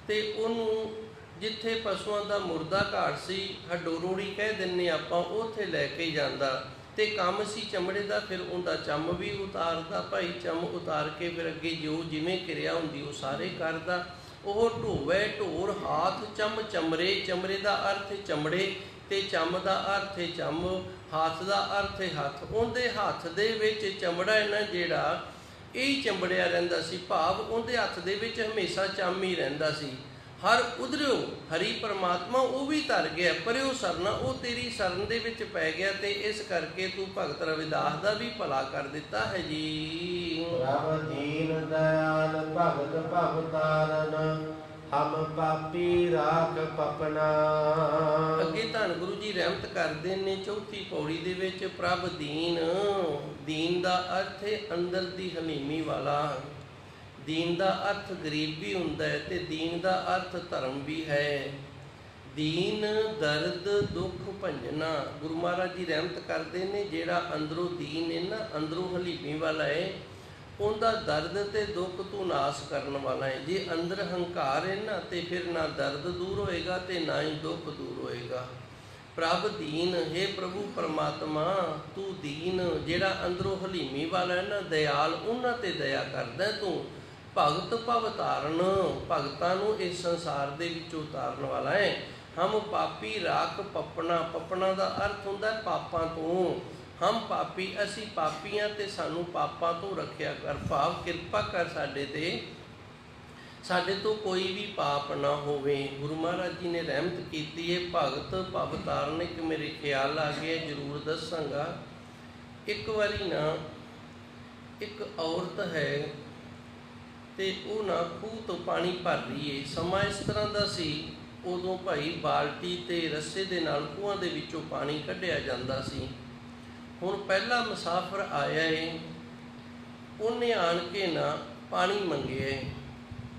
ਤੇ ਉਹਨੂੰ ਜਿੱਥੇ ਪਸ਼ੂਆਂ ਦਾ ਮੁਰਦਾ ਘਾਟ ਸੀ, ਹੱਡੋ ਰੋੜੀ ਕਹਿ ਦਿੰਦੇ ਆਪਾਂ, ਉੱਥੇ ਲੈ ਕੇ ਜਾਂਦਾ ਤੇ ਕੰਮ ਸੀ ਚਮੜੇ ਦਾ। ਫਿਰ ਉਹਦਾ ਚੰਮ ਵੀ ਉਤਾਰਦਾ ਭਾਈ, ਚੰਮ ਉਤਾਰ ਕੇ ਫਿਰ ਅੱਗੇ ਜੋ ਜਿਵੇਂ ਕਿਰਿਆ ਹੁੰਦੀ ਉਹ ਸਾਰੇ ਕਰਦਾ। ਉਹ ਢੋਵੈ ਢੋਰ ਹਾਥ ਚਮ ਚਮਰੇ। ਚਮੜੇ ਦਾ ਅਰਥ ਚਮੜੇ ਤੇ ਚੰਮ ਦਾ ਅਰਥ ਹੈ ਚੰਮ, ਹੱਥ ਦਾ ਅਰਥ ਹੈ ਹੱਥ। ਉਹਦੇ ਹੱਥ ਦੇ ਵਿੱਚ ਚਮੜਾ ਹੈ ਨਾ ਜਿਹੜਾ, ਇਹ ਚੰਬੜਿਆ ਰਹਿੰਦਾ ਸੀ, ਭਾਵ ਉਹਦੇ ਹੱਥ ਦੇ ਵਿੱਚ ਹਮੇਸ਼ਾ ਚੰਮ ਹੀ ਰਹਿੰਦਾ ਸੀ। ਹਰ ਉਧਰਿਓ ਹਰੀ ਪਰਮਾਤਮਾ ਉਹ ਵੀ ਧਰ ਗਿਆ, ਪਰਿਓ ਸਰਨਾ, ਉਹ ਤੇਰੀ ਸਰਨ ਦੇ ਵਿੱਚ ਪੈ ਗਿਆ ਤੇ ਇਸ ਕਰਕੇ ਤੂੰ ਭਗਤ ਰਵਿਦਾਸ ਦਾ ਵੀ ਭਲਾ ਕਰ ਦਿੱਤਾ ਹੈ ਜੀ। ਪ੍ਰਭ ਦੀਨ ਦਇਆਲ ਭਗਤ ਭਵ ਤਾਰਨ, ਹਮ ਪਾਪੀ ਰਾਖ ਪਪਨਾ। ਅੱਗੇ ਧੰਨ ਗੁਰੂ ਜੀ ਰਹਿਮਤ ਕਰਦੇ ਨੇ ਚੌਥੀ ਪੌੜੀ ਦੇ ਵਿੱਚ। ਪ੍ਰਭ ਦੀਨ, ਦੀਨ ਦਾ ਅਰਥ ਹੈ ਅੰਦਰ ਦੀ ਹਲੀਮੀ ਵਾਲਾ। ਦੀਨ ਦਾ ਅਰਥ ਗਰੀਬ ਵੀ ਹੁੰਦਾ ਹੈ ਤੇ ਦੀਨ ਦਾ ਅਰਥ ਧਰਮ ਵੀ ਹੈ। ਦੀਨ ਦਰਦ ਦੁੱਖ ਭੰਜਨਾ। ਗੁਰੂ ਮਹਾਰਾਜ ਜੀ ਰਹਿਮਤ ਕਰਦੇ ਨੇ ਜਿਹੜਾ ਅੰਦਰੋਂ ਦੀਨ ਹੈ ਨਾ, ਅੰਦਰੋਂ ਹਲੀਮੀ ਵਾਲਾ ਹੈ, ਉਹਦਾ ਦਰਦ ਤੇ ਦੁੱਖ ਤੂੰ ਨਾਸ ਕਰਨ ਵਾਲਾ ਹੈ। ਜੇ ਅੰਦਰ ਹੰਕਾਰ ਹੈ ਨਾ ਤੇ ਫਿਰ ਨਾ ਦਰਦ ਦੂਰ ਹੋਏਗਾ ਤੇ ਨਾ ਹੀ ਦੁੱਖ ਦੂਰ ਹੋਏਗਾ। ਪ੍ਰਭ ਦੀਨ, ਹੈ ਪ੍ਰਭੂ ਪਰਮਾਤਮਾ ਤੂੰ ਦੀਨ, ਜਿਹੜਾ ਅੰਦਰੋਂ ਹਲੀਮੀ ਵਾਲਾ ਹੈ ਨਾ, ਦਇਆਲ, ਉਹਨਾਂ ਤੇ ਦਇਆ ਕਰਦਾ ਤੂੰ। ਭਗਤ ਭਵ ਤਾਰਨ, ਭਗਤਾਂ ਨੂੰ ਇਸ ਸੰਸਾਰ ਦੇ ਵਿੱਚੋਂ ਉਤਾਰਨ ਵਾਲਾ ਹੈ। ਹਮ ਪਾਪੀ ਰਾਖ ਪਪਣਾ। ਪਪਣਾ ਦਾ ਅਰਥ ਹੁੰਦਾ ਪਾਪਾਂ ਤੋਂ। ਹਮ ਪਾਪੀ, ਅਸੀਂ ਪਾਪੀਆਂ ਤੇ ਸਾਨੂੰ ਪਾਪਾਂ ਤੋਂ ਰੱਖਿਆ ਕਰ, ਭਾਵ ਕਿਰਪਾ ਕਰ ਸਾਡੇ ਤੇ, ਸਾਡੇ ਤੋਂ ਕੋਈ ਵੀ ਪਾਪ ਨਾ ਹੋਵੇ। ਗੁਰੂ ਮਹਾਰਾਜ ਜੀ ਨੇ ਰਹਿਮਤ ਕੀਤੀ ਹੈ। ਭਗਤ ਭਵ ਤਾਰਨ ਇੱਕ ਮੇਰੇ ਖਿਆਲ ਆ ਗਿਆ, ਜ਼ਰੂਰ ਦੱਸਾਂਗਾ। ਇੱਕ ਵਾਰੀ ਨਾ ਇੱਕ ਔਰਤ ਹੈ ਤੇ ਉਹ ਨਾ ਖੂਹ ਤੋਂ ਪਾਣੀ ਭਰ ਰਹੀ ਹੈ। ਸਮਾਂ ਇਸ ਤਰ੍ਹਾਂ ਦਾ ਸੀ, ਉਦੋਂ ਭਾਈ ਬਾਲਟੀ ਤੇ ਰੱਸੇ ਦੇ ਨਾਲ ਖੂਹਾਂ ਦੇ ਵਿੱਚੋਂ ਪਾਣੀ ਕੱਢਿਆ ਜਾਂਦਾ ਸੀ। ਹੁਣ ਪਹਿਲਾ ਮੁਸਾਫਰ ਆਇਆ ਏ, ਉਹਨੇ ਆਣ ਕੇ ਨਾ ਪਾਣੀ ਮੰਗਿਆ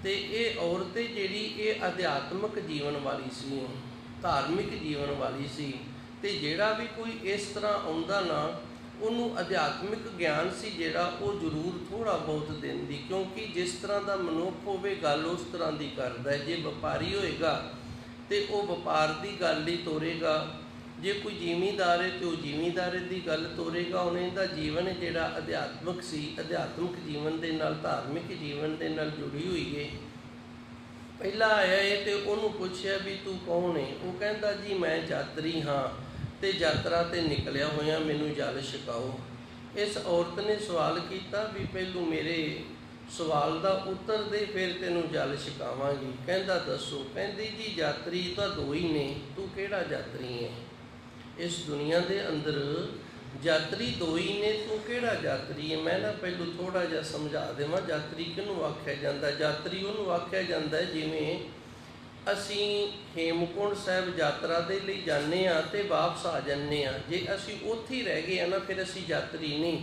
ਤੇ ਇਹ ਔਰਤ ਜਿਹੜੀ ਇਹ ਅਧਿਆਤਮਿਕ ਜੀਵਨ ਵਾਲੀ ਸੀ, ਧਾਰਮਿਕ ਜੀਵਨ ਵਾਲੀ ਸੀ। ਤੇ ਜਿਹੜਾ ਵੀ ਕੋਈ ਇਸ ਤਰ੍ਹਾਂ ਆਉਂਦਾ ਨਾ, ਉਹਨੂੰ ਅਧਿਆਤਮਿਕ ਗਿਆਨ ਸੀ ਜਿਹੜਾ ਉਹ ਜ਼ਰੂਰ ਥੋੜ੍ਹਾ ਬਹੁਤ ਦਿੰਦੀ, ਕਿਉਂਕਿ ਜਿਸ ਤਰ੍ਹਾਂ ਦਾ ਮਨੁੱਖ ਹੋਵੇ ਗੱਲ ਉਸ ਤਰ੍ਹਾਂ ਦੀ ਕਰਦਾ ਹੈ। ਜੇ ਵਪਾਰੀ ਹੋਏਗਾ ਤੇ ਉਹ ਵਪਾਰ ਦੀ ਗੱਲ ਹੀ ਤੋਰੇਗਾ, ਜੇ ਕੋਈ ਜ਼ਿਮੀਂਦਾਰ ਹੈ ਤੇ ਉਹ ਜ਼ਿਮੀਂਦਾਰੀ ਦੀ ਗੱਲ ਤੋਰੇਗਾ। ਉਹਨੇ ਦਾ ਜੀਵਨ ਜਿਹੜਾ ਅਧਿਆਤਮਿਕ ਸੀ, ਅਧਿਆਤਮਿਕ ਜੀਵਨ ਦੇ ਨਾਲ, ਧਾਰਮਿਕ ਜੀਵਨ ਦੇ ਨਾਲ ਜੁੜੀ ਹੋਈ ਹੈ। ਪਹਿਲਾਂ ਆਇਆ ਹੈ ਤੇ ਉਹਨੂੰ ਪੁੱਛਿਆ ਵੀ ਤੂੰ ਕੌਣ ਹੈ? ਉਹ ਕਹਿੰਦਾ ਜੀ ਮੈਂ ਯਾਤਰੀ ਹਾਂ ਤੇ ਯਾਤਰਾ ਤੇ ਨਿਕਲਿਆ ਹੋਇਆ, ਮੈਨੂੰ ਜਲ ਛਕਾਓ। ਇਸ ਔਰਤ ਨੇ ਸਵਾਲ ਕੀਤਾ ਵੀ ਪਹਿਲੋਂ ਮੇਰੇ ਸਵਾਲ ਦਾ ਉੱਤਰ ਦੇ, ਫਿਰ ਤੈਨੂੰ ਜਲ ਛਕਾਵਾਂਗੀ। ਕਹਿੰਦਾ ਦੱਸੋ? ਕਹਿੰਦੀ ਜੀ ਯਾਤਰੀ ਤਾਂ ਦੋ ਹੀ ਨੇ, ਤੂੰ ਕਿਹੜਾ ਯਾਤਰੀ ਹੈ? ਇਸ ਦੁਨੀਆ ਦੇ ਅੰਦਰ ਯਾਤਰੀ ਦੋ ਹੀ ਨੇ, ਤੂੰ ਕਿਹੜਾ ਯਾਤਰੀ ਹੈ? ਮੈਂ ਨਾ ਪਹਿਲੋਂ ਥੋੜ੍ਹਾ ਜਿਹਾ ਸਮਝਾ ਦੇਵਾਂ, ਯਾਤਰੀ ਕਿਹਨੂੰ ਆਖਿਆ ਜਾਂਦਾ। ਯਾਤਰੀ ਉਹਨੂੰ ਆਖਿਆ ਜਾਂਦਾ ਜਿਵੇਂ ਅਸੀਂ ਹੇਮਕੁੰਟ ਸਾਹਿਬ ਯਾਤਰਾ ਦੇ ਲਈ ਜਾਂਦੇ ਹਾਂ ਤੇ ਵਾਪਸ ਆ ਜਾਂਦੇ ਹਾਂ। ਜੇ ਅਸੀਂ ਉੱਥੇ ਹੀ ਰਹਿ ਗਏ ਹਾਂ ਨਾ, ਫਿਰ ਅਸੀਂ ਯਾਤਰੀ ਨਹੀਂ।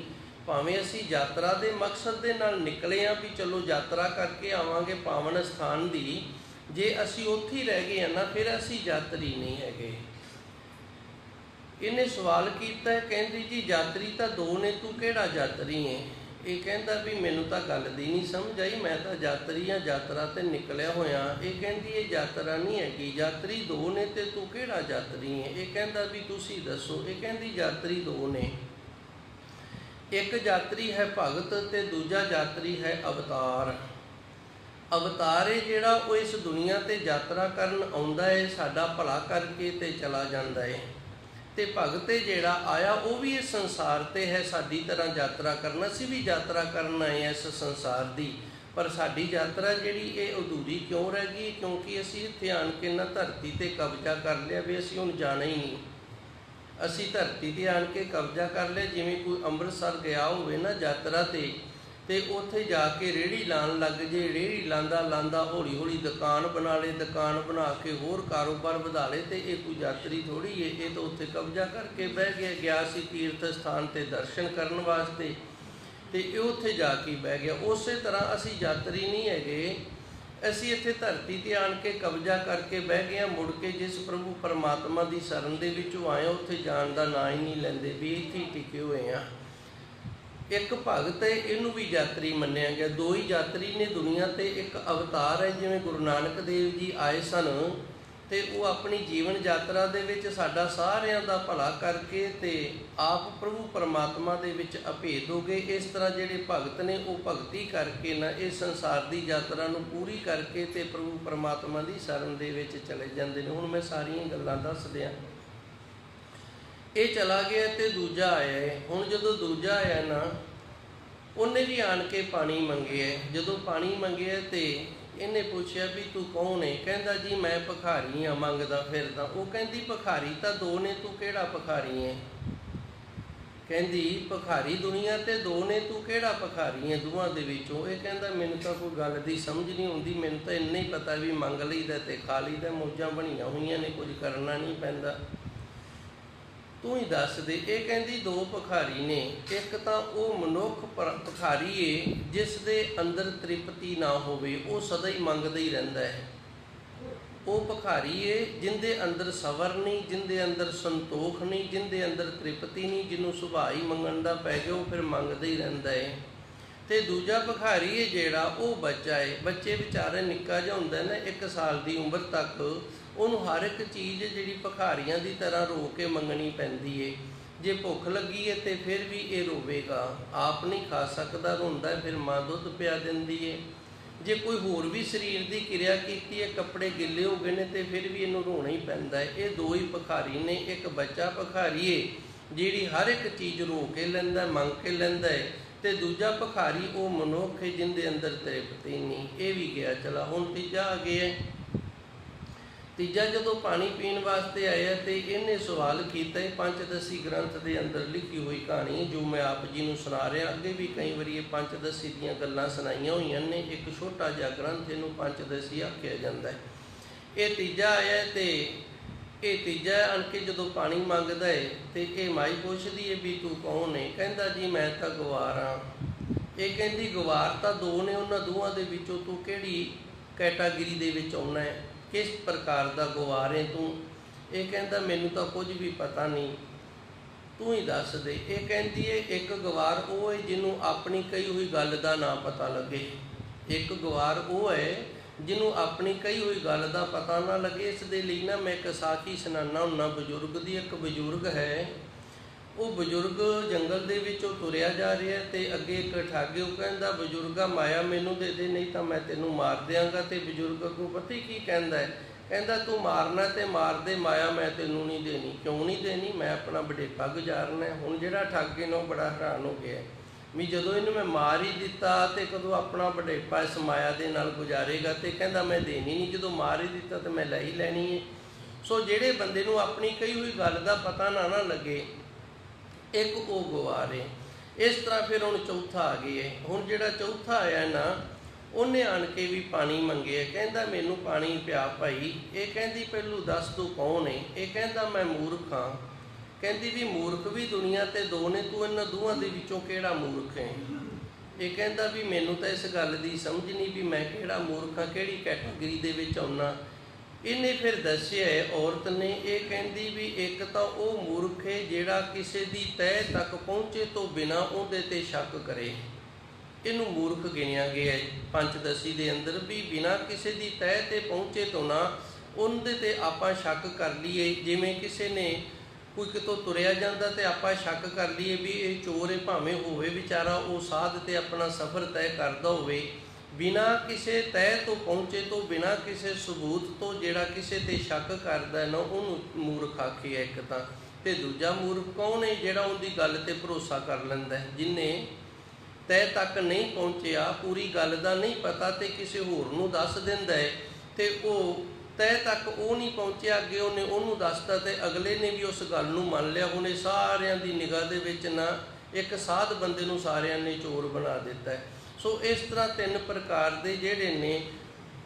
ਭਾਵੇਂ ਅਸੀਂ ਯਾਤਰਾ ਦੇ ਮਕਸਦ ਦੇ ਨਾਲ ਨਿਕਲੇ ਹਾਂ ਵੀ ਚਲੋ ਯਾਤਰਾ ਕਰਕੇ ਆਵਾਂਗੇ ਪਾਵਨ ਸਥਾਨ ਦੀ, ਜੇ ਅਸੀਂ ਉੱਥੇ ਹੀ ਰਹਿ ਗਏ ਹਾਂ ਨਾ, ਫਿਰ ਅਸੀਂ ਯਾਤਰੀ ਨਹੀਂ ਹੈਗੇ। ਇਹਨੇ ਸਵਾਲ ਕੀਤਾ, ਕਹਿੰਦੀ ਜੀ ਯਾਤਰੀ ਤਾਂ ਦੋ ਨੇ, ਤੂੰ ਕਿਹੜਾ ਯਾਤਰੀ ਹੈ? ਇਹ ਕਹਿੰਦਾ ਵੀ ਮੈਨੂੰ ਤਾਂ ਗੱਲ ਦੀ ਨਹੀਂ ਸਮਝ ਆਈ, ਮੈਂ ਤਾਂ ਯਾਤਰੀ ਹਾਂ, ਯਾਤਰਾ ਤੇ ਨਿਕਲਿਆ ਹੋਇਆ। ਇਹ ਕਹਿੰਦੀ ਇਹ ਯਾਤਰਾ ਨਹੀਂ ਹੈਗੀ, ਯਾਤਰੀ ਦੋ ਨੇ ਤੇ ਤੂੰ ਕਿਹੜਾ ਯਾਤਰੀ ਹੈ? ਇਹ ਕਹਿੰਦਾ ਵੀ ਤੁਸੀਂ ਦੱਸੋ। ਇਹ ਕਹਿੰਦੀ ਯਾਤਰੀ ਦੋ ਨੇ, ਇੱਕ ਯਾਤਰੀ ਹੈ ਭਗਤ ਤੇ ਦੂਜਾ ਯਾਤਰੀ ਹੈ ਅਵਤਾਰ। ਅਵਤਾਰ ਹੈ ਜਿਹੜਾ ਉਹ ਇਸ ਦੁਨੀਆ ਤੇ ਯਾਤਰਾ ਕਰਨ ਆਉਂਦਾ ਹੈ, ਸਾਡਾ ਭਲਾ ਕਰਕੇ ਤੇ ਚਲਾ ਜਾਂਦਾ ਹੈ। ਤੇ ਭਗਤ ਜਿਹੜਾ ਆਇਆ ਉਹ ਵੀ ਇਸ ਸੰਸਾਰ ਤੇ ਹੈ ਸਾਡੀ ਤਰ੍ਹਾਂ ਯਾਤਰਾ ਕਰਨਾ। ਅਸੀਂ ਵੀ ਯਾਤਰਾ ਕਰਨ ਆਏ ਹਾਂ ਇਸ ਸੰਸਾਰ ਦੀ, ਪਰ ਸਾਡੀ ਯਾਤਰਾ ਜਿਹੜੀ ਇਹ ਅਧੂਰੀ ਕਿਉਂ ਰਹਿ ਗਈ? ਕਿਉਂਕਿ ਅਸੀਂ ਇੱਥੇ ਆਣ ਕੇ ਨਾ ਧਰਤੀ ਤੇ ਕਬਜ਼ਾ ਕਰ ਲਿਆ ਵੀ ਅਸੀਂ ਹੁਣ ਜਾਣਾ ਹੀ ਨਹੀਂ। ਅਸੀਂ ਧਰਤੀ ਤੇ ਆਣ ਕੇ ਕਬਜ਼ਾ ਕਰ ਲਿਆ। ਜਿਵੇਂ ਕੋਈ ਅੰਮ੍ਰਿਤਸਰ ਗਿਆ ਹੋਵੇ ਨਾ ਯਾਤਰਾ ਤੇ ਉੱਥੇ ਜਾ ਕੇ ਰੇਹੜੀ ਲਾਉਣ ਲੱਗ ਜੇ। ਰੇਹੜੀ ਲਾਂਦਾ ਲਾਂਦਾ ਹੌਲੀ ਹੌਲੀ ਦੁਕਾਨ ਬਣਾ ਲੇ, ਦੁਕਾਨ ਬਣਾ ਕੇ ਹੋਰ ਕਾਰੋਬਾਰ ਵਧਾ ਲੇ। ਤੇ ਇਹ ਕੋਈ ਯਾਤਰੀ ਥੋੜ੍ਹੀ ਏ, ਇਹ ਤਾਂ ਉੱਥੇ ਕਬਜ਼ਾ ਕਰਕੇ ਬਹਿ ਗਿਆ ਸੀ ਤੀਰਥ ਸਥਾਨ 'ਤੇ ਦਰਸ਼ਨ ਕਰਨ ਵਾਸਤੇ, ਤੇ ਇਹ ਉੱਥੇ ਜਾ ਕੇ ਬਹਿ ਗਿਆ। ਉਸੇ ਤਰ੍ਹਾਂ ਅਸੀਂ ਯਾਤਰੀ ਨਹੀਂ ਹੈਗੇ, ਅਸੀਂ ਇੱਥੇ ਧਰਤੀ 'ਤੇ ਆਣ ਕੇ ਕਬਜ਼ਾ ਕਰਕੇ ਬਹਿ ਗਏ ਹਾਂ। ਮੁੜ ਕੇ ਜਿਸ ਪ੍ਰਭੂ ਪਰਮਾਤਮਾ ਦੀ ਸ਼ਰਨ ਦੇ ਵਿੱਚੋਂ ਆਏ ਉੱਥੇ ਜਾਣ ਦਾ ਨਾਂ ਹੀ ਨਹੀਂ ਲੈਂਦੇ ਵੀ ਇੱਥੇ ਹੀ ਟਿਕੇ ਹੋਏ ਆ। ਇੱਕ ਭਗਤ ਹੈ, ਇਹਨੂੰ ਵੀ ਯਾਤਰੀ ਮੰਨਿਆ ਗਿਆ। ਦੋ ਹੀ ਯਾਤਰੀ ਨੇ ਦੁਨੀਆ 'ਤੇ, ਇੱਕ ਅਵਤਾਰ ਹੈ। ਜਿਵੇਂ ਗੁਰੂ ਨਾਨਕ ਦੇਵ ਜੀ ਆਏ ਸਨ ਤੇ ਉਹ ਆਪਣੀ ਜੀਵਨ ਯਾਤਰਾ ਦੇ ਵਿੱਚ ਸਾਡਾ ਸਾਰਿਆਂ ਦਾ ਭਲਾ ਕਰਕੇ ਤੇ ਆਪ ਪ੍ਰਭੂ ਪਰਮਾਤਮਾ ਦੇ ਵਿੱਚ ਅਭੇਦ ਹੋ ਗਏ। ਇਸ ਤਰ੍ਹਾਂ ਜਿਹੜੇ ਭਗਤ ਨੇ ਉਹ ਭਗਤੀ ਕਰਕੇ ਨਾ ਇਸ ਸੰਸਾਰ ਦੀ ਯਾਤਰਾ ਨੂੰ ਪੂਰੀ ਕਰਕੇ ਤੇ ਪ੍ਰਭੂ ਪਰਮਾਤਮਾ ਦੀ ਸ਼ਰਨ ਦੇ ਵਿੱਚ ਚਲੇ ਜਾਂਦੇ ਨੇ। ਹੁਣ ਮੈਂ ਸਾਰੀਆਂ ਗੱਲਾਂ ਦੱਸ ਦਿਆਂ। ਇਹ ਚਲਾ ਗਿਆ ਤੇ ਦੂਜਾ ਆਇਆ। ਹੁਣ ਜਦੋਂ ਦੂਜਾ ਆਇਆ ਨਾ, ਉਹਨੇ ਵੀ ਆਣ ਕੇ ਪਾਣੀ ਮੰਗਿਆ। ਜਦੋਂ ਪਾਣੀ ਮੰਗਿਆ ਤੇ ਇਹਨੇ ਪੁੱਛਿਆ ਵੀ ਤੂੰ ਕੌਣ ਹੈ? ਕਹਿੰਦਾ ਜੀ ਮੈਂ ਭਿਖਾਰੀ ਹਾਂ, ਮੰਗਦਾ ਫਿਰਦਾ। ਉਹ ਕਹਿੰਦੀ ਭਿਖਾਰੀ ਤਾਂ ਦੋ ਨੇ, ਤੂੰ ਕਿਹੜਾ ਭਿਖਾਰੀ ਹੈ? ਕਹਿੰਦੀ ਭਿਖਾਰੀ ਦੁਨੀਆ 'ਤੇ ਦੋ ਨੇ, ਤੂੰ ਕਿਹੜਾ ਭਿਖਾਰੀ ਹੈ ਦੋਵਾਂ ਦੇ ਵਿੱਚੋਂ? ਇਹ ਕਹਿੰਦਾ ਮੈਨੂੰ ਤਾਂ ਕੋਈ ਗੱਲ ਦੀ ਸਮਝ ਨਹੀਂ ਆਉਂਦੀ, ਮੈਨੂੰ ਤਾਂ ਇੰਨਾ ਹੀ ਪਤਾ ਵੀ ਮੰਗ ਲਈਦਾ ਤੇ ਖਾ ਲਈਦਾ, ਮੌਜਾਂ ਬਣੀਆਂ ਹੋਈਆਂ ਨੇ, ਕੁਝ ਕਰਨਾ ਨਹੀਂ ਪੈਂਦਾ, ਤੂੰ ਹੀ ਦੱਸ ਦੇ। ਇਹ ਕਹਿੰਦੀ ਦੋ ਭਿਖਾਰੀ ਨੇ। ਇੱਕ ਤਾਂ ਉਹ ਮਨੁੱਖ ਭਿਖਾਰੀ ਏ ਜਿਸ ਦੇ ਅੰਦਰ ਤ੍ਰਿਪਤੀ ਨਾ ਹੋਵੇ, ਉਹ ਸਦਾ ਹੀ ਮੰਗਦਾ ਹੀ ਰਹਿੰਦਾ ਹੈ। ਉਹ ਭਿਖਾਰੀ ਏ ਜਿਹਦੇ ਅੰਦਰ ਸਬਰ ਨਹੀਂ, ਜਿਹਦੇ ਅੰਦਰ ਸੰਤੋਖ ਨਹੀਂ, ਜਿਹਦੇ ਅੰਦਰ ਤ੍ਰਿਪਤੀ ਨਹੀਂ, ਜਿਹਨੂੰ ਸੁਭਾਅ ਹੀ ਮੰਗਣ ਦਾ ਪੈ ਗਿਆ, ਉਹ ਫਿਰ ਮੰਗਦਾ ਹੀ ਰਹਿੰਦਾ ਹੈ। ਤੇ ਦੂਜਾ ਭਿਖਾਰੀ ਏ ਜਿਹੜਾ, ਉਹ ਬੱਚਾ ਏ। ਬੱਚੇ ਵਿਚਾਰੇ ਨਿੱਕਾ ਜਿਹਾ ਹੁੰਦਾ ਨਾ, 1 ਸਾਲ ਦੀ ਉਮਰ ਤੱਕ ਉਹਨੂੰ ਹਰ ਇੱਕ ਚੀਜ਼ ਜਿਹੜੀ ਭਿਖਾਰੀਆਂ ਦੀ ਤਰ੍ਹਾਂ ਰੋ ਕੇ ਮੰਗਣੀ ਪੈਂਦੀ ਏ। ਜੇ ਭੁੱਖ ਲੱਗੀ ਹੈ ਤੇ ਫਿਰ ਵੀ ਇਹ ਰੋਵੇਗਾ, ਆਪ ਨਹੀਂ ਖਾ ਸਕਦਾ, ਰੋਂਦਾ, ਫਿਰ ਮਾਂ ਦੁੱਧ ਪਿਆ ਦਿੰਦੀ ਏ। ਜੇ ਕੋਈ ਹੋਰ ਵੀ ਸਰੀਰ ਦੀ ਕਿਰਿਆ ਕੀਤੀ ਹੈ, ਕੱਪੜੇ ਗਿੱਲੇ ਹੋ ਗਏ ਨੇ, ਤੇ ਫਿਰ ਵੀ ਇਹਨੂੰ ਰੋਣਾ ਹੀ ਪੈਂਦਾ ਹੈ। ਇਹ ਦੋ ਹੀ ਭਿਖਾਰੀ ਨੇ। ਇੱਕ ਬੱਚਾ ਭਿਖਾਰੀ ਏ ਜਿਹੜੀ ਹਰ ਇੱਕ ਚੀਜ਼ ਰੋ ਕੇ ਲੈਂਦਾ, ਮੰਗ ਕੇ ਲੈਂਦਾ ਹੈ, ਤੇ ਦੂਜਾ ਭਿਖਾਰੀ ਉਹ ਮਨੁੱਖ ਹੈ ਜਿਹਦੇ ਅੰਦਰ ਤ੍ਰਿਪਤੀ ਨਹੀਂ। ਇਹ ਵੀ ਗਿਆ ਚਲਾ। ਹੁਣ ਤੀਜਾ ਆ ਗਿਆ। ਤੀਜਾ ਜਦੋਂ ਪਾਣੀ ਪੀਣ ਵਾਸਤੇ ਆਇਆ ਤੇ ਇਹਨੇ ਸਵਾਲ ਕੀਤਾ। ਇਹ ਪੰਚਦਸੀ ਗ੍ਰੰਥ ਦੇ ਅੰਦਰ ਲਿਖੀ ਹੋਈ ਕਹਾਣੀ ਜੋ ਮੈਂ ਆਪ ਜੀ ਨੂੰ ਸੁਣਾ ਰਿਹਾ। ਅੱਗੇ ਵੀ ਕਈ ਵਾਰੀ ਇਹ ਪੰਚਦਸੀ ਦੀਆਂ ਗੱਲਾਂ ਸੁਣਾਈਆਂ ਹੋਈਆਂ ਨੇ। ਇੱਕ ਛੋਟਾ ਜਿਹਾ ਗ੍ਰੰਥ, ਇਹਨੂੰ ਪੰਚਦਸੀ ਆਖਿਆ ਜਾਂਦਾ ਹੈ। ਇਹ ਤੀਜਾ ਆਇਆ ਤੇ ਇਹ ਤੀਜਾ ਆਣ ਕੇ ਜਦੋਂ ਪਾਣੀ ਮੰਗਦਾ ਹੈ ਤੇ ਇਹ ਮਾਈ ਪੁੱਛਦੀ ਹੈ ਵੀ ਤੂੰ ਕੌਣ ਹੈ? ਕਹਿੰਦਾ ਜੀ ਮੈਂ ਤਾਂ ਗਵਾਰ ਹਾਂ। ਇਹ ਕਹਿੰਦੀ ਗਵਾਰ ਤਾਂ ਦੋ ਨੇ, ਉਹਨਾਂ ਦੋਵਾਂ ਦੇ ਵਿੱਚੋਂ ਤੂੰ ਕਿਹੜੀ ਕੈਟਾਗਰੀ ਦੇ ਵਿੱਚ ਆਉਣਾ ਹੈ? ਕਿਸ ਪ੍ਰਕਾਰ ਦਾ ਗਵਾਰ ਹੈ ਤੂੰ? ਇਹ ਕਹਿੰਦਾ ਮੈਨੂੰ ਤਾਂ ਕੁਝ ਵੀ ਪਤਾ ਨਹੀਂ, ਤੂੰ ਹੀ ਦੱਸ ਦੇ। ਇਹ ਕਹਿੰਦੀ ਹੈ ਇੱਕ ਗਵਾਰ ਉਹ ਹੈ ਜਿਹਨੂੰ ਆਪਣੀ ਕਹੀ ਹੋਈ ਗੱਲ ਦਾ ਨਾ ਪਤਾ ਲੱਗੇ। ਇੱਕ ਗਵਾਰ ਉਹ ਹੈ ਜਿਹਨੂੰ ਆਪਣੀ ਕਹੀ ਹੋਈ ਗੱਲ ਦਾ ਪਤਾ ਨਾ ਲੱਗੇ। ਇਸ ਦੇ ਲਈ ਨਾ ਮੈਂ ਇੱਕ ਸਾਖੀ ਸੁਣਾਉਂਦਾ ਹੁੰਦਾ ਬਜ਼ੁਰਗ ਦੀ। ਇੱਕ ਬਜ਼ੁਰਗ ਹੈ, ਉਹ ਬਜ਼ੁਰਗ ਜੰਗਲ ਦੇ ਵਿੱਚੋਂ ਤੁਰਿਆ ਜਾ ਰਿਹਾ ਤੇ ਅੱਗੇ ਇੱਕ ਠੱਗ, ਉਹ ਕਹਿੰਦਾ ਬਜ਼ੁਰਗਾ ਮਾਇਆ ਮੈਨੂੰ ਦੇ ਦੇ, ਨਹੀਂ ਤਾਂ ਮੈਂ ਤੈਨੂੰ ਮਾਰ ਦਿਆਂਗਾ। ਤੇ ਬਜ਼ੁਰਗ ਅੱਗੋਂ ਪਤਾ ਕੀ ਕਹਿੰਦਾ ਹੈ? ਕਹਿੰਦਾ ਤੂੰ ਮਾਰਨਾ ਤੇ ਮਾਰ ਦੇ, ਮਾਇਆ ਮੈਂ ਤੈਨੂੰ ਨਹੀਂ ਦੇਣੀ। ਕਿਉਂ ਨਹੀਂ ਦੇਣੀ? ਮੈਂ ਆਪਣਾ ਵਡੇਪਾ ਗੁਜ਼ਾਰਨਾ। ਹੁਣ ਜਿਹੜਾ ਠੱਗ ਇਹਨੂੰ ਬੜਾ ਹੈਰਾਨ ਹੋ ਗਿਆ ਵੀ ਜਦੋਂ ਇਹਨੂੰ ਮੈਂ ਮਾਰ ਹੀ ਦਿੱਤਾ ਤੇ ਕਦੋਂ ਆਪਣਾ ਵਡੇਪਾ ਇਸ ਮਾਇਆ ਦੇ ਨਾਲ ਗੁਜ਼ਾਰੇਗਾ? ਤੇ ਕਹਿੰਦਾ ਮੈਂ ਦੇਣੀ ਨਹੀਂ, ਜਦੋਂ ਮਾਰ ਹੀ ਦਿੱਤਾ ਤੇ ਮੈਂ ਲੈ ਹੀ ਲੈਣੀ ਹੈ। ਸੋ ਜਿਹੜੇ ਬੰਦੇ ਨੂੰ ਆਪਣੀ ਕਹੀ ਹੋਈ ਗੱਲ ਦਾ ਪਤਾ ਨਾ ਲੱਗੇ, ਇੱਕ ਉਹ ਗਵਾਰ ਹੈ। ਇਸ ਤਰ੍ਹਾਂ ਫਿਰ ਹੁਣ ਚੌਥਾ ਆ ਗਿਆ ਹੈ। ਹੁਣ ਜਿਹੜਾ ਚੌਥਾ ਆਇਆ ਨਾ, ਉਹਨੇ ਆਣ ਕੇ ਵੀ ਪਾਣੀ ਮੰਗਿਆ। ਕਹਿੰਦਾ ਮੈਨੂੰ ਪਾਣੀ ਪਿਆ ਭਾਈ। ਇਹ ਕਹਿੰਦੀ ਪਹਿਲੂ ਦੱਸ ਤੂੰ ਕੌਣ ਹੈ? ਇਹ ਕਹਿੰਦਾ ਮੈਂ ਮੂਰਖ ਹਾਂ। ਕਹਿੰਦੀ ਵੀ ਮੂਰਖ ਵੀ ਦੁਨੀਆ 'ਤੇ ਦੋ ਨੇ, ਤੂੰ ਇਹਨਾਂ ਦੋਵਾਂ ਦੇ ਵਿੱਚੋਂ ਕਿਹੜਾ ਮੂਰਖ ਹੈ? ਇਹ ਕਹਿੰਦਾ ਵੀ ਮੈਨੂੰ ਤਾਂ ਇਸ ਗੱਲ ਦੀ ਸਮਝ ਨਹੀਂ ਵੀ ਮੈਂ ਕਿਹੜਾ ਮੂਰਖ ਹਾਂ, ਕਿਹੜੀ ਕੈਟਾਗਰੀ ਦੇ ਵਿੱਚ ਆਉਣਾ। ਇਹਨੇ ਫਿਰ ਦੱਸਿਆ ਔਰਤ ਨੇ। ਇਹ ਕਹਿੰਦੀ ਵੀ ਇੱਕ ਤਾਂ ਉਹ ਮੂਰਖ ਹੈ ਜਿਹੜਾ ਕਿਸੇ ਦੀ ਤਹਿ ਤੱਕ ਪਹੁੰਚੇ ਤੋਂ ਬਿਨਾਂ ਉਹਦੇ 'ਤੇ ਸ਼ੱਕ ਕਰੇ। ਇਹਨੂੰ ਮੂਰਖ ਗਿਣਿਆ ਗਿਆ ਹੈ ਪੰਚਦਸੀ ਦੇ ਅੰਦਰ ਵੀ ਬਿਨਾਂ ਕਿਸੇ ਦੀ ਤਹਿ 'ਤੇ ਪਹੁੰਚੇ ਤੋਂ ਨਾ ਉਹਦੇ 'ਤੇ ਆਪਾਂ ਸ਼ੱਕ ਕਰ ਲਈਏ। ਜਿਵੇਂ ਕਿਸੇ ਨੇ ਕੋਈ ਕਿਤੋਂ ਤੁਰਿਆ ਜਾਂਦਾ ਤੇ ਆਪਾਂ ਸ਼ੱਕ ਕਰ ਲਈਏ ਵੀ ਇਹ ਚੋਰ ਹੈ, ਭਾਵੇਂ ਹੋਵੇ ਵਿਚਾਰਾ ਉਹ ਸਾਧ ਤੇ ਆਪਣਾ ਸਫ਼ਰ ਤੈਅ ਕਰਦਾ ਹੋਵੇ, ਬਿਨਾਂ ਕਿਸੇ ਤੈਅ ਤੋਂ ਪਹੁੰਚੇ ਤੋਂ, ਬਿਨਾਂ ਕਿਸੇ ਸਬੂਤ ਤੋਂ ਜਿਹੜਾ ਕਿਸੇ 'ਤੇ ਸ਼ੱਕ ਕਰਦਾ ਨਾ, ਉਹਨੂੰ ਮੂਰਖ ਆਖਿਆ ਇੱਕ ਤਾਂ। ਤੇ ਦੂਜਾ ਮੂਰਖ ਕੌਣ ਹੈ? ਜਿਹੜਾ ਉਹਦੀ ਗੱਲ 'ਤੇ ਭਰੋਸਾ ਕਰ ਲੈਂਦਾ, ਜਿਹਨੇ ਤੈਅ ਤੱਕ ਨਹੀਂ ਪਹੁੰਚਿਆ, ਪੂਰੀ ਗੱਲ ਦਾ ਨਹੀਂ ਪਤਾ ਤੇ ਕਿਸੇ ਹੋਰ ਨੂੰ ਦੱਸ ਦਿੰਦਾ ਹੈ ਤੇ ਉਹ ਤੈਅ ਤੱਕ ਉਹ ਨਹੀਂ ਪਹੁੰਚਿਆ, ਅੱਗੇ ਉਹਨੇ ਉਹਨੂੰ ਦੱਸਤਾ ਤੇ ਅਗਲੇ ਨੇ ਵੀ ਉਸ ਗੱਲ ਨੂੰ ਮੰਨ ਲਿਆ। ਹੁਣ ਇਹ ਸਾਰਿਆਂ ਦੀ ਨਿਗਾਹ ਦੇ ਵਿੱਚ ਨਾ ਇੱਕ ਸਾਧ ਬੰਦੇ ਨੂੰ ਸਾਰਿਆਂ ਨੇ ਚੋਰ ਬਣਾ ਦਿੱਤਾ ਹੈ। ਸੋ ਇਸ ਤਰ੍ਹਾਂ 3 ਪ੍ਰਕਾਰ ਦੇ ਜਿਹੜੇ ਨੇ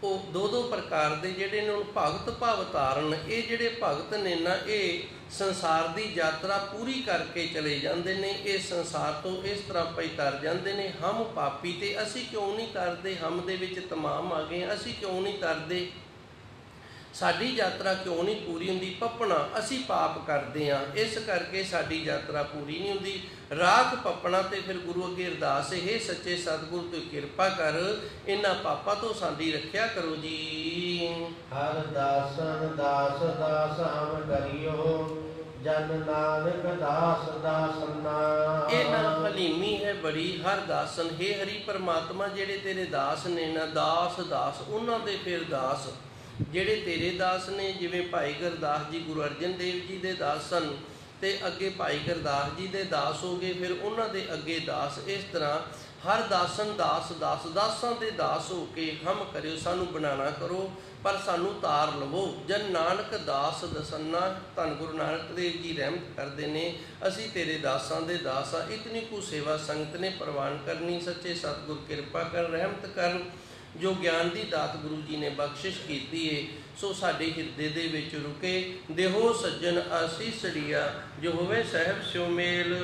ਉਹ 2-2 ਪ੍ਰਕਾਰ ਦੇ ਜਿਹੜੇ ਨੇ ਉਹ ਭਗਤ ਭਵ ਤਾਰਨ। ਇਹ ਜਿਹੜੇ ਭਗਤ ਨੇ ਨਾ ਇਹ ਸੰਸਾਰ ਦੀ ਯਾਤਰਾ ਪੂਰੀ ਕਰਕੇ ਚਲੇ ਜਾਂਦੇ ਨੇ, ਇਹ ਸੰਸਾਰ ਤੋਂ ਇਸ ਤਰ੍ਹਾਂ ਪਈ ਤਰ ਜਾਂਦੇ ਨੇ। ਹਮ ਪਾਪੀ, ਤੇ ਅਸੀਂ ਕਿਉਂ ਨਹੀਂ ਤਰਦੇ? ਹਮ ਦੇ ਵਿੱਚ ਤਮਾਮ ਆ ਗਏ, ਅਸੀਂ ਕਿਉਂ ਨਹੀਂ ਤਰਦੇ? ਸਾਡੀ ਯਾਤਰਾ ਕਿਉਂ ਨਹੀਂ ਪੂਰੀ ਹੁੰਦੀ? ਪਪਣਾ, ਅਸੀਂ ਪਾਪ ਕਰਦੇ ਹਾਂ, ਇਸ ਕਰਕੇ ਸਾਡੀ ਯਾਤਰਾ ਪੂਰੀ ਨਹੀਂ ਹੁੰਦੀ। ਰਾਖ ਪਪਣਾ, ਤੇ ਫਿਰ ਗੁਰੂ ਅੱਗੇ ਅਰਦਾਸ ਹੈ, ਸੱਚੇ ਸਤਿਗੁਰੂ ਤੂੰ ਕਿਰਪਾ ਕਰ, ਇਹਨਾਂ ਪਾਪਾਂ ਤੋਂ ਸਾਡੀ ਰੱਖਿਆ ਕਰੋ ਜੀ। ਹਰ ਦਾਸਨ ਦਾਸ ਦਾਸ ਹਮ ਕਰਿਓ, ਜਨ ਨਾਨਕ ਦਾਸ ਦਾਸਨਾ। ਇਹ ਨਾ ਹਲੀਮੀ ਹੈ ਬੜੀ ਹਰ ਦਾਸਨ। ਹੇ ਹਰੀ ਪਰਮਾਤਮਾ, ਜਿਹੜੇ ਤੇਰੇ ਦਾਸ ਨੇ ਨਾ ਦਾਸ ਦਾਸ, ਉਹਨਾਂ ਦੇ ਫਿਰ ਦਾਸ ਜਿਹੜੇ ਤੇਰੇ ਦਾਸ ਨੇ, ਜਿਵੇਂ ਭਾਈ ਗੁਰਦਾਸ ਜੀ ਗੁਰੂ ਅਰਜਨ ਦੇਵ ਜੀ ਦੇ ਦਾਸ ਸਨ, ਤੇ ਅੱਗੇ ਭਾਈ ਗੁਰਦਾਸ ਜੀ ਦੇ ਦਾਸ ਹੋ ਗਏ, ਫਿਰ ਉਹਨਾਂ ਦੇ ਅੱਗੇ ਦਾਸ। ਇਸ ਤਰ੍ਹਾਂ ਹਰ ਦਾਸਨ ਦਾਸ ਦਾਸ, ਦਾਸਾਂ ਦੇ ਦਾਸ ਹੋ ਕੇ ਹਮ ਕਰਿਓ, ਸਾਨੂੰ ਬਣਾਣਾ ਕਰੋ, ਪਰ ਸਾਨੂੰ ਤਾਰ ਲਵੋ। ਜਨ ਨਾਨਕ ਦਾਸ ਦਸੰਨਾ, ਧੰਨ ਗੁਰੂ ਨਾਨਕ ਦੇਵ ਜੀ ਰਹਿਮਤ ਕਰਦੇ ਨੇ, ਅਸੀਂ ਤੇਰੇ ਦਾਸਾਂ ਦੇ ਦਾਸ ਆ। ਇਤਨੀ ਕੁ ਸੇਵਾ ਸੰਗਤ ਨੇ ਪ੍ਰਵਾਨ ਕਰਨੀ, ਸੱਚੇ ਸਤਿਗੁਰ ਕਿਰਪਾ ਕਰ, ਰਹਿਮਤ ਕਰਨ। ਜੋ ਗਿਆਨ ਦੀ ਦਾਤ ਗੁਰੂ ਜੀ ਨੇ ਬਖਸ਼ਿਸ਼ ਕੀਤੀ ਏ, ਸੋ ਸਾਡੇ ਹਿਰਦੇ ਦੇ ਵਿੱਚ ਰੁਕੇ। ਦੇਹੋ ਸੱਜਣ ਆਸੀਸੜੀਆ, ਜੋ ਹੋਵੇ ਸਹਿਬ ਸਿਉ ਮੇਲ।